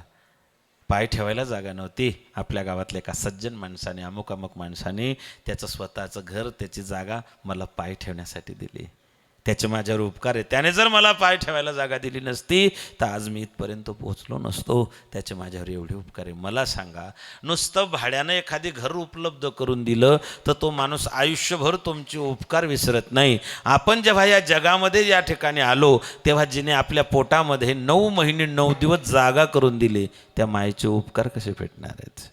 पाय ठेवायला जागा नव्हती. आपल्या गावातल्या एका सज्जन माणसाने, अमुक माणसाने त्याचं स्वतःचं घर, त्याची जागा मला पाय ठेवण्यासाठी दिली. त्याचे माझ्यावर उपकार आहे. त्याने जर मला पाय ठेवायला जागा दिली नसती तर आज मी इथपर्यंत पोहोचलो नसतो. त्याचे माझ्यावर एवढे उपकार आहे. मला सांगा, नुसतं भाड्यानं एखादी घर उपलब्ध करून दिलं तर तो माणूस आयुष्यभर तुमचे उपकार विसरत नाही. आपण जेव्हा या जगामध्ये या ठिकाणी आलो तेव्हा जिने आपल्या पोटामध्ये 9 महिने 9 दिवस जागा करून दिली, त्या मायेचे उपकार कसे फेडणार आहेत?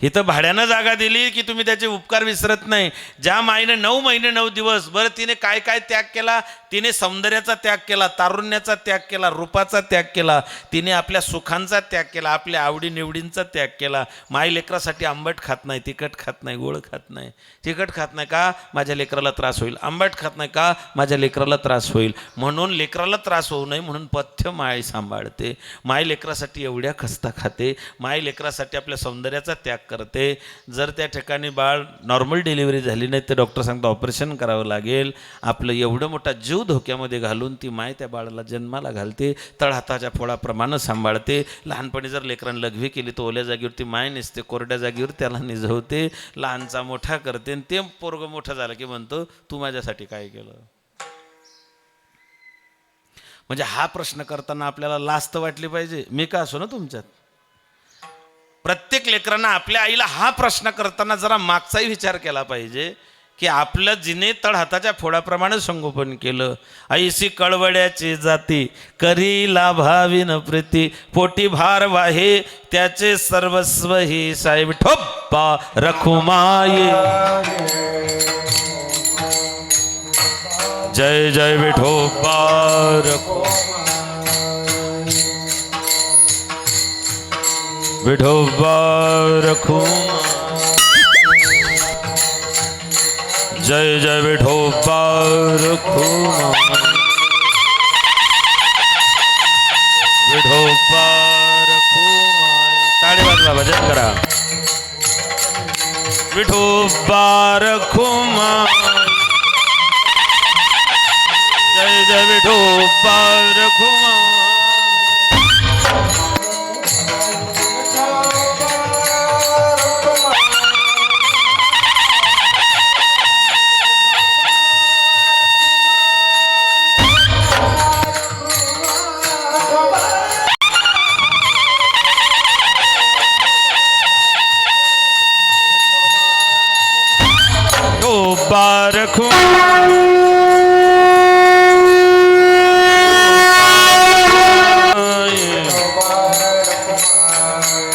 इथं भाड्यानं जागा दिली की तुम्ही त्याचे उपकार विसरत नाही. ज्या माईने 9 महिने 9 दिवस, बरं तिने काय काय त्याग केला तिने सौंदर्याचा त्याग केला, तारुण्याचा त्याग केला, रूपाचा त्याग केला, तिने आपल्या सुखांचा त्याग केला, आपल्या आवडीनिवडींचा त्याग केला. माई लेकरासाठी आंबट खात नाही, तिखट खात नाही, गोड खात नाही. तिखट खात नाही का? माझ्या लेकराला त्रास होईल. आंबट खात नाही का? माझ्या लेकराला त्रास होईल. म्हणून लेकराला त्रास होऊ नये म्हणून पथ्य माय सांभाळते. माय लेकरासाठी एवढ्या खस्ता खाते, माय लेकरासाठी आपल्या सौंदर्याचा त्याग करते. जर त्या ठिकाणी बाळ नॉर्मल डिलिव्हरी झाली नाही तर डॉक्टर सांगतो ऑपरेशन करावं लागेल. आपलं एवढं मोठा जीव धोक्यामध्ये घालून ती माय त्या बाळाला जन्माला घालते, तळहाताच्या फोडाप्रमाणे सांभाळते. लहानपणी जर लेकरांना लघवी केली तर ओल्या जागेवरती माय नसते, कोरड्या जागेवर त्याला निजवते, लहानचा मोठा करते. आणि ते पोरगं मोठं झालं की म्हणतो तू माझ्यासाठी काय केलं. म्हणजे हा प्रश्न करताना आपल्याला लास्ट वाटली पाहिजे. मी का असो ना तुमच्यात. प्रत्येक लेकरांना आपल्या आईला हा प्रश्न करताना जरा मागचाही विचार केला पाहिजे की आपलं जिने तळहाताच्या फोडाप्रमाणे संगोपन केलं. ऐसी कळवड्याची जाती करी लाभाविन प्रीती, पोटी भार वाहे त्याचे सर्वस्व ही साहेब ठोप्पा रखुमाये. जय जय विठोबा विठोबा रखुमा. जय जय विठोबा रखुमा. विठोबा रखुमा. ताळी वाजवा, भजन करा. विठोबा रखुमा. जय जय विठोबा रखुमा.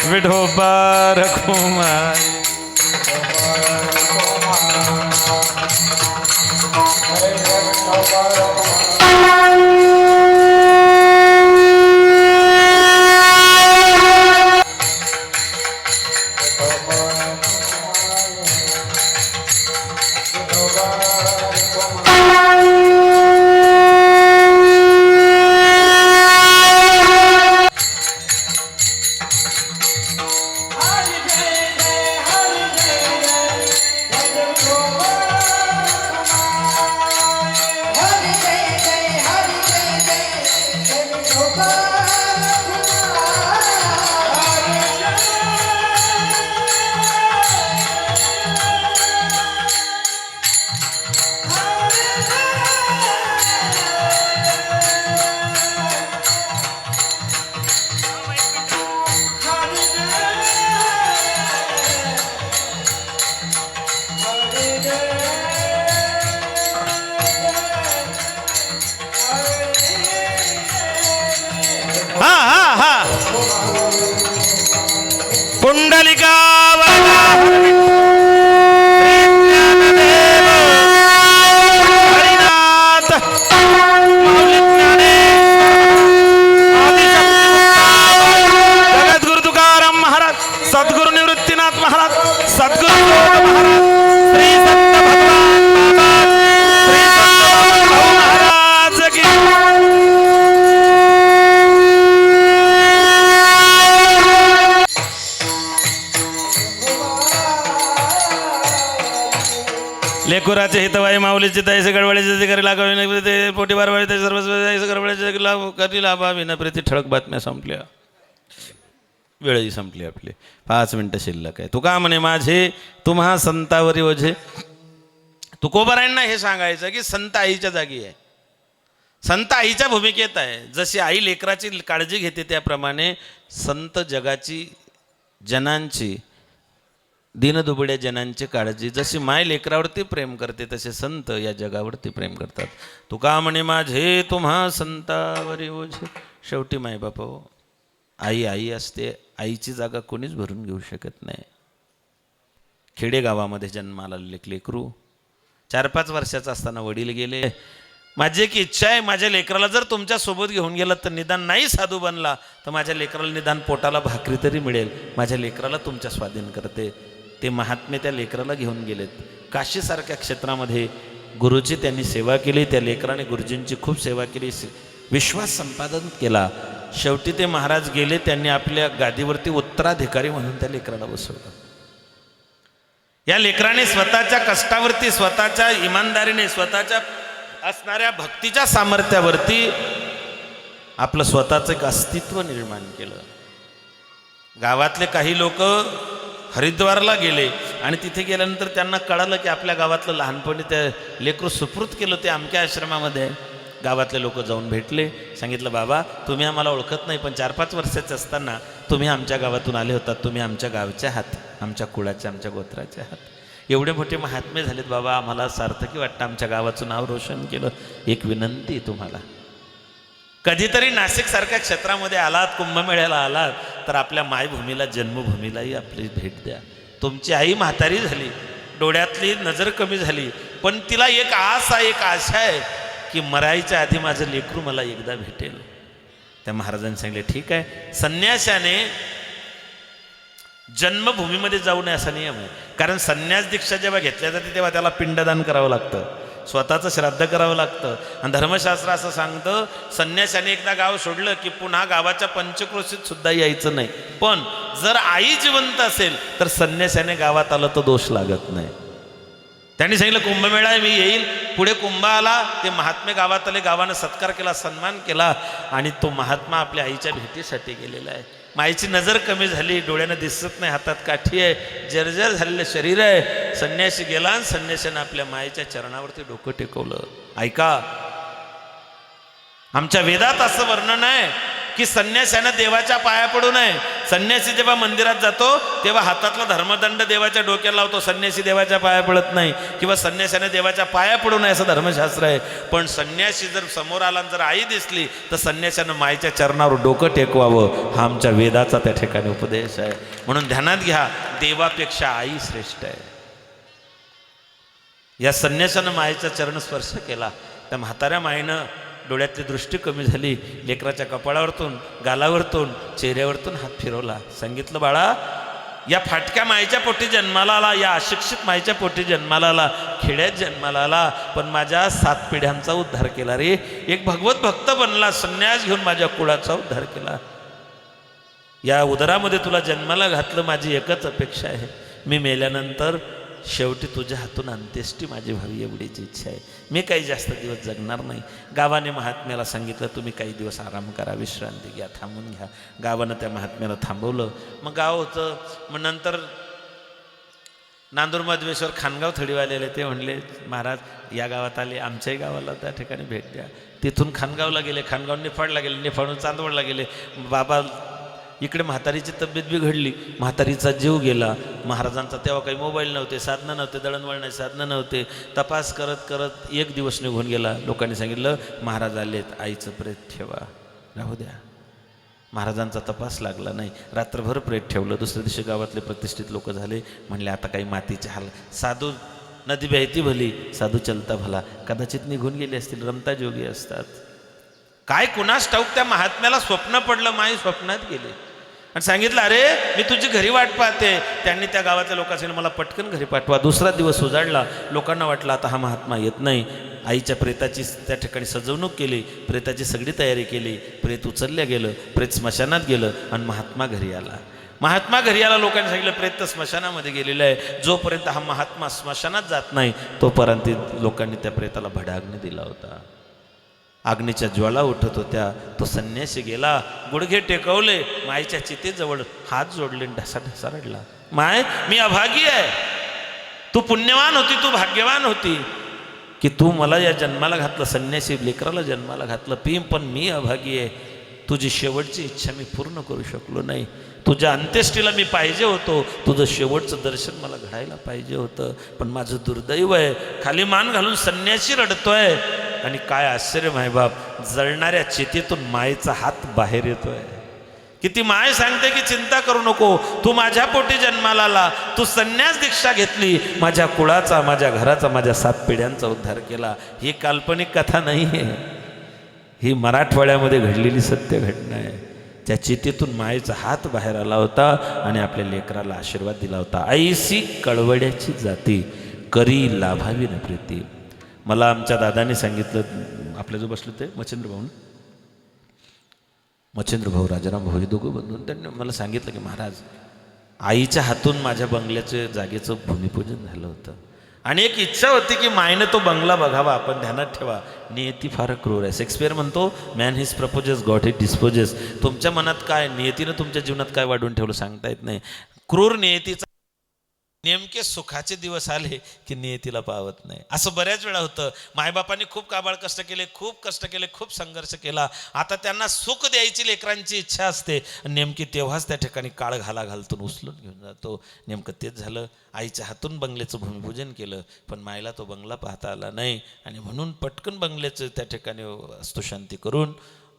विठोबा रखुमा. पुंडलिका हरिनाथ जगद्गुरु तुकाराम महाराज, सद्गुरु निवृत्तीनाथ महाराज, सद्गुरु महाराज, श्री संत भगवान श्री संत महाराज की. लेकुराचे हितवाई माऊलीचे तैसे गडबडीचे करी लागावे ते पोटी बारवाडी ते सर्व गडबडीचे लाभ कधी लाभावी ना प्रीती. ठळक बातम्या संपल्या, वेळही संपली आपली. 5 मिनिटं शिल्लक आहे. तुका म्हणे माझे तुम्हा संतावरी ओझे. तुकोबारायांना हे सांगायचं की संत आईच्या जागी आहे, संत आईच्या भूमिकेत आहे. जशी आई लेकराची काळजी घेते त्याप्रमाणे संत जगाची, जनांची, दीनदुबळ्या जनांची काळजी. जशी माय लेकरावरती प्रेम करते तसे संत या जगावरती प्रेम करतात. तुका म्हणे माझे तुम्हा संतावरी ओझे. शेवटी मायबाप हो, आई आई असते. आईची जागा कोणीच भरून घेऊ शकत नाही. खेडेगावामध्ये जन्माला लेकरू 4-5 वर्षाचा असताना वडील गेले. माझी एक इच्छा आहे, माझ्या लेकराला जर तुमच्या सोबत घेऊन गेलं तर निदान नाही साधू बनला तर माझ्या लेकराला निदान पोटाला भाकरी तरी मिळेल. माझ्या लेकराला तुमच्या स्वाधीन करते. ते महात्मे त्या लेकराला घेऊन गेलेत. काशीसारख्या क्षेत्रामध्ये गुरुची त्यांनी सेवा केली. त्या लेकराने गुरुजींची खूप सेवा केली, विश्वास संपादन केला. शेवटी ते महाराज गेले. त्यांनी आपल्या गादीवरती उत्तराधिकारी म्हणून त्या लेकराला बसवलं. या लेकराने स्वतःच्या कष्टावरती, स्वतःच्या इमानदारीने, स्वतःच्या असणाऱ्या भक्तीच्या सामर्थ्यावरती आपलं स्वतःचं एक अस्तित्व निर्माण केलं. गावातले काही लोक हरिद्वारला गेले आणि तिथे गेल्यानंतर त्यांना कळालं की आपल्या गावातलं लहानपणी ते लेकरू सुपूर्त केलं ते अमक्या आश्रमामध्ये. गावातले लोक जाऊन भेटले, सांगितलं बाबा तुम्ही आम्हाला ओळखत नाही, पण 4-5 वर्षाचे असताना तुम्ही आमच्या गावातून आले होतात, तुम्ही आमच्या गावचे आहात, आमच्या कुळाचे, आमच्या गोत्राचे आहात. एवढे मोठे महात्मे झालेत बाबा, आम्हाला सार्थकी वाटतं, आमच्या गावाचं नाव रोशन केलं. एक विनंती तुम्हाला, कधीतरी नाशिकसारख्या क्षेत्रामध्ये आलात, कुंभमेळ्याला आलात तर आपल्या मायभूमीला, जन्मभूमीलाही आपली भेट द्या. तुमची आई म्हातारी झाली, डोळ्यातली नजर कमी झाली, पण तिला एक आस आहे, एक आशा आहे की मरायच्या आधी माझं लेकरू मला एकदा भेटेल. त्या महाराजांनी सांगितले ठीक आहे. संन्याशाने जन्मभूमीमध्ये जाऊ नये असा नियम आहे. कारण संन्यास दीक्षा जेव्हा घेतल्या जाते तेव्हा त्याला पिंडदान करावं लागतं, स्वतःचं श्राद्ध करावं लागतं. आणि धर्मशास्त्र असं सांगतं संन्याशाने एकदा गाव सोडलं की पुन्हा गावाच्या पंचक्रोशीत सुद्धा यायचं नाही. पण जर आई जिवंत असेल तर संन्याशाने गावात आलं तर दोष लागत नाही. त्यांनी सांगितलं कुंभमेळा आहे, मी येईल. पुढे कुंभ आला, ते महात्मे गावात आले, गावानं सत्कार केला, सन्मान केला आणि तो महात्मा आपल्या आईच्या भेटीसाठी गेलेला आहे. माईची नजर कमी झाली, डोळ्यानं दिसत नाही, हातात काठी आहे, जर्जर झालेलं शरीर आहे. संन्यासी गेला आणि संन्याशानं आपल्या माईच्या चरणावरती डोकं टेकवलं. ऐका, आमच्या वेदात असं वर्णन आहे की संन्याशानं देवाच्या पाया पडू नये. संन्यासी जेव्हा मंदिरात जातो तेव्हा हातातला धर्मदंड देवाच्या डोक्याला लावतो, संन्यासी देवाच्या पाया पडत नाही. किंवा संन्याशाने देवाच्या पाया पडू नये असं धर्मशास्त्र आहे. पण संन्यासी जर समोर आला, जर आई दिसली तर संन्याशानं माईच्या चरणावर डोकं टेकवावं, हा आमच्या वेदाचा त्या ठिकाणी उपदेश आहे. म्हणून ध्यानात घ्या, देवापेक्षा आई श्रेष्ठ आहे. या संन्याशानं माईचा चरण स्पर्श केला. त्या म्हाताऱ्या माईनं डोळ्यातली दृष्टी कमी झाली, लेकराच्या कपाळावरतून, गालावरतून, चेहऱ्यावरतून हात फिरवला. सांगितलं बाळा, या फाटक्या माईच्या पोटी जन्माला आला, या अशिक्षित माईच्या पोटी जन्माला आला, खेड्यात जन्माला आला, पण माझ्या 7 पिढ्यांचा उद्धार केला रे. एक भगवत भक्त बनला, संन्यास घेऊन माझ्या कुळाचा उद्धार केला. या उदरामध्ये तुला जन्माला घातलं, माझी एकच अपेक्षा आहे, मी मेल्यानंतर शेवटी तुझ्या हातून अंत्येष्टी माझी व्हावी एवढीच इच्छा आहे. मी काही जास्त दिवस जगणार नाही. गावाने महात्म्याला सांगितलं तुम्ही काही दिवस आराम करा, विश्रांती घ्या, थांबून घ्या. गावानं त्या महात्म्याला थांबवलं. मग गाव होतं. मग नंतर नांदूर मधवेश्वर खानगाव थडीवाले आले. ते म्हणले महाराज या गावात आले, आमच्याही गावाला त्या ठिकाणी भेट द्या. तिथून खानगावला गेले, खानगाव निफाडला गेले, निफाडून चांदवडला गेले. बाबा इकडे म्हातारीची तब्येत बिघडली, म्हातारीचा जीव गेला. महाराजांचा तेव्हा काही मोबाईल नव्हते, साधनं नव्हते, दळणवळणाचे साधनं नव्हते. तपास करत करत 1 दिवस निघून गेला. लोकांनी सांगितलं महाराज आलेत, आईचं प्रेत ठेवा, राहू द्या. महाराजांचा तपास लागला नाही. रात्रभर प्रेत ठेवलं. दुसऱ्या दिवशी गावातले प्रतिष्ठित लोक झाले, म्हणले आता काही मातीचे हाल. साधू नदी बहती भली, साधू चलता भला. कदाचित निघून गेले असतील, रमता जोगी असतात. काय कुणास ठाऊक त्या महात्म्याला स्वप्न पडलं, माई स्वप्नात गेले आणि सांगितलं अरे मी तुझी घरी वाट पाहते. त्यांनी त्या गावातल्या लोकांनी मला पटकन घरी पाठवा. दुसरा दिवस उजाडला. लोकांना वाटलं आता हा महात्मा येत नाही. आईच्या प्रेताची त्या ठिकाणी सजवणूक केली, प्रेताची सगळी तयारी केली. प्रेत उचलल्या गेलं, प्रेत स्मशानात गेलं आणि महात्मा घरी आला. महात्मा घरी आला. लोकांनी सांगितलं प्रेत तर स्मशानामध्ये गेलेलं आहे. जोपर्यंत हा महात्मा स्मशानात जात नाही तोपर्यंत लोकांनी त्या प्रेताला भडाग्नी दिला होता. अग्नीच्या ज्वाला उठत होत्या. तो संन्यासी गेला, गुडघे टेकवले, माईच्या चितेजवळ हात जोडले, ढसा ढसा रडला. माय मी अभागी आहे, तू पुण्यवान होती, तू भाग्यवान होती की तू मला या जन्माला घातलं, संन्यासी लेकराला जन्माला घातलं. पण मी अभागी आहे. तुझी शेवटची इच्छा मी पूर्ण करू शकलो नाही. तुझ्या अंत्येष्टीला मी पाहिजे होतो, तुझं शेवटचं दर्शन मला घडायला पाहिजे होतं, पण माझं दुर्दैव आहे. खाली मान घालून संन्यासी रडतोय आणि काय आश्चर्य मायबाप, जळणाऱ्या चितेतून मायेचा हात बाहेर येतोय की ती माय सांगते की चिंता करू नको, तू माझ्या पोटी जन्माला आला, तू संन्यास दीक्षा घेतली, माझ्या कुळाचा, माझ्या घराचा, माझ्या 7 पिढ्यांचा उद्धार केला. ही काल्पनिक कथा नाही आहे, ही मराठवाड्यामध्ये घडलेली सत्य घटना आहे. त्या चितेतून मायेचा हात बाहेर आला होता आणि आपल्या लेकराला आशीर्वाद दिला होता. ऐसी कळवड्याची जाती करी लाभावी न प्रीती. मला आमच्या दादाने सांगितलं, आपल्या जो बसलो ते मच्छिंद्र भाऊ राजाराम भाऊ हे दोघं बंधून, त्यांनी मला सांगितलं की महाराज, आईच्या हातून माझ्या बंगल्याच्या जागेचं भूमिपूजन झालं होतं आणि एक इच्छा होती की मायनं तो बंगला बघावा. आपण ध्यानात ठेवा, नियती फार क्रूर आहे. शेक्सपियर म्हणतो, man his proposes God his dispossess. तुमच्या मनात काय, नियतीनं तुमच्या जीवनात काय वाढून ठेवलं सांगता येत नाही. क्रूर नियतीचा नेमके सुखाचे दिवस आले की नियतीला पावत नाही. असं बऱ्याच वेळा होतं. मायबापांनी खूप काबाड कष्ट केले, खूप संघर्ष केला. आता त्यांना सुख द्यायची लेकरांची इच्छा असते, नेमकी तेव्हाच त्या ठिकाणी काळ घालतून उचलून घेऊन जातो. नेमकं तेच झालं. आईच्या हातून बंगल्याचं भूमिपूजन केलं, पण मायला तो बंगला पाहता आला नाही आणि म्हणून पटकन बंगल्याचं त्या ठिकाणी वास्तुशांती करून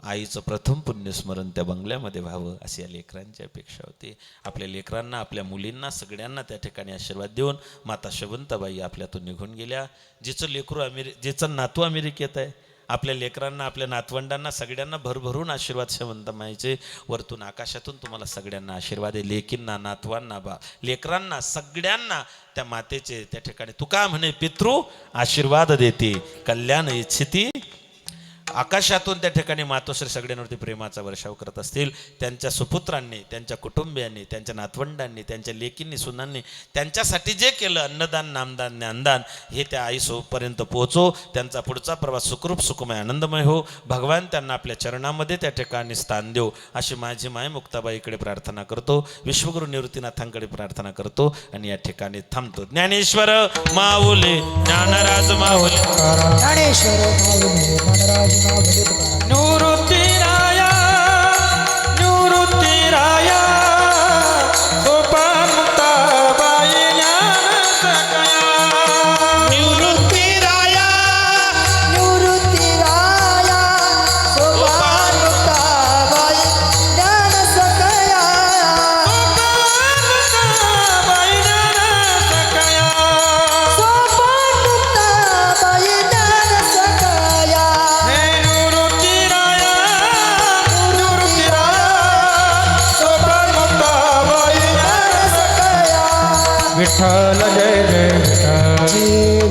आईचं प्रथम पुण्यस्मरण त्या बंगल्यामध्ये व्हावं अशी या लेकरांची अपेक्षा होती. आपल्या लेकरांना, आपल्या मुलींना, सगळ्यांना त्या ठिकाणी आशीर्वाद देऊन माता शवंताबाई आपल्यातून निघून गेल्या. जिचं नातू अमेरिकेत आहे, आपल्या लेकरांना, आपल्या नातवंडांना, सगळ्यांना भरभरून आशीर्वाद शवंतामाईचे वरतून आकाशातून तुम्हाला सगळ्यांना आशीर्वाद आहे. लेकींना, नातवांना, लेकरांना, सगळ्यांना त्या मातेचे त्या ठिकाणी तुका म्हणे, पितृ आशीर्वाद देते, कल्याण इच्छिती. आकाशातून त्या ठिकाणी मातोश्री सगळ्यांवरती प्रेमाचा वर्षाव करत असतील. त्यांच्या सुपुत्रांनी, त्यांच्या कुटुंबियांनी, त्यांच्या नातवंडांनी, त्यांच्या लेकींनी, सुनांनी त्यांच्यासाठी जे केलं, अन्नदान, नामदान, ज्ञानदान, हे त्या आईसोपर्यंत पोहोचो. त्यांचा पुढचा प्रवास सुखरूप, सुखमय, आनंदमय हो. भगवान त्यांना आपल्या चरणामध्ये त्या ठिकाणी स्थान देऊ अशी माझी माय मुक्ताबाईकडे प्रार्थना करतो. विश्वगुरु निवृत्तीनाथांकडे प्रार्थना करतो आणि या ठिकाणी थांबतो. ज्ञानेश्वर माऊली, ज्ञानराज माऊली, ज्ञानेश्वर माऊली मनराज माऊली तुकाराम. निवृत्तीराया निवृत्तीराया सोपान मुक्ताबाई ज्ञान सकया. निवृत्तीराया निवृत्तीराया सोपान मुक्ताबाई ज्ञान सकया. मुक्ताबाई ज्ञान सकया. सोपान मुक्ताबाई ज्ञान सकया. हे निवृत्तीराया निवृत्तीराया सोपान मुक्ताबाई ज्ञान सकया. विठ्ठल जय जय विठ्ठल,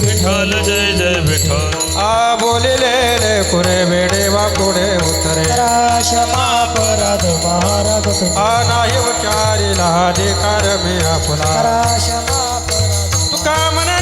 विठ्ठल जय जय विठ्ठल. आ बोलिले कुरे बेडे वाकुडे उतरे, क्षमा अपराध महाराज आ नाही उच्चारिला अधिकार मी आपला. क्षमा अपराध तुका म्हणे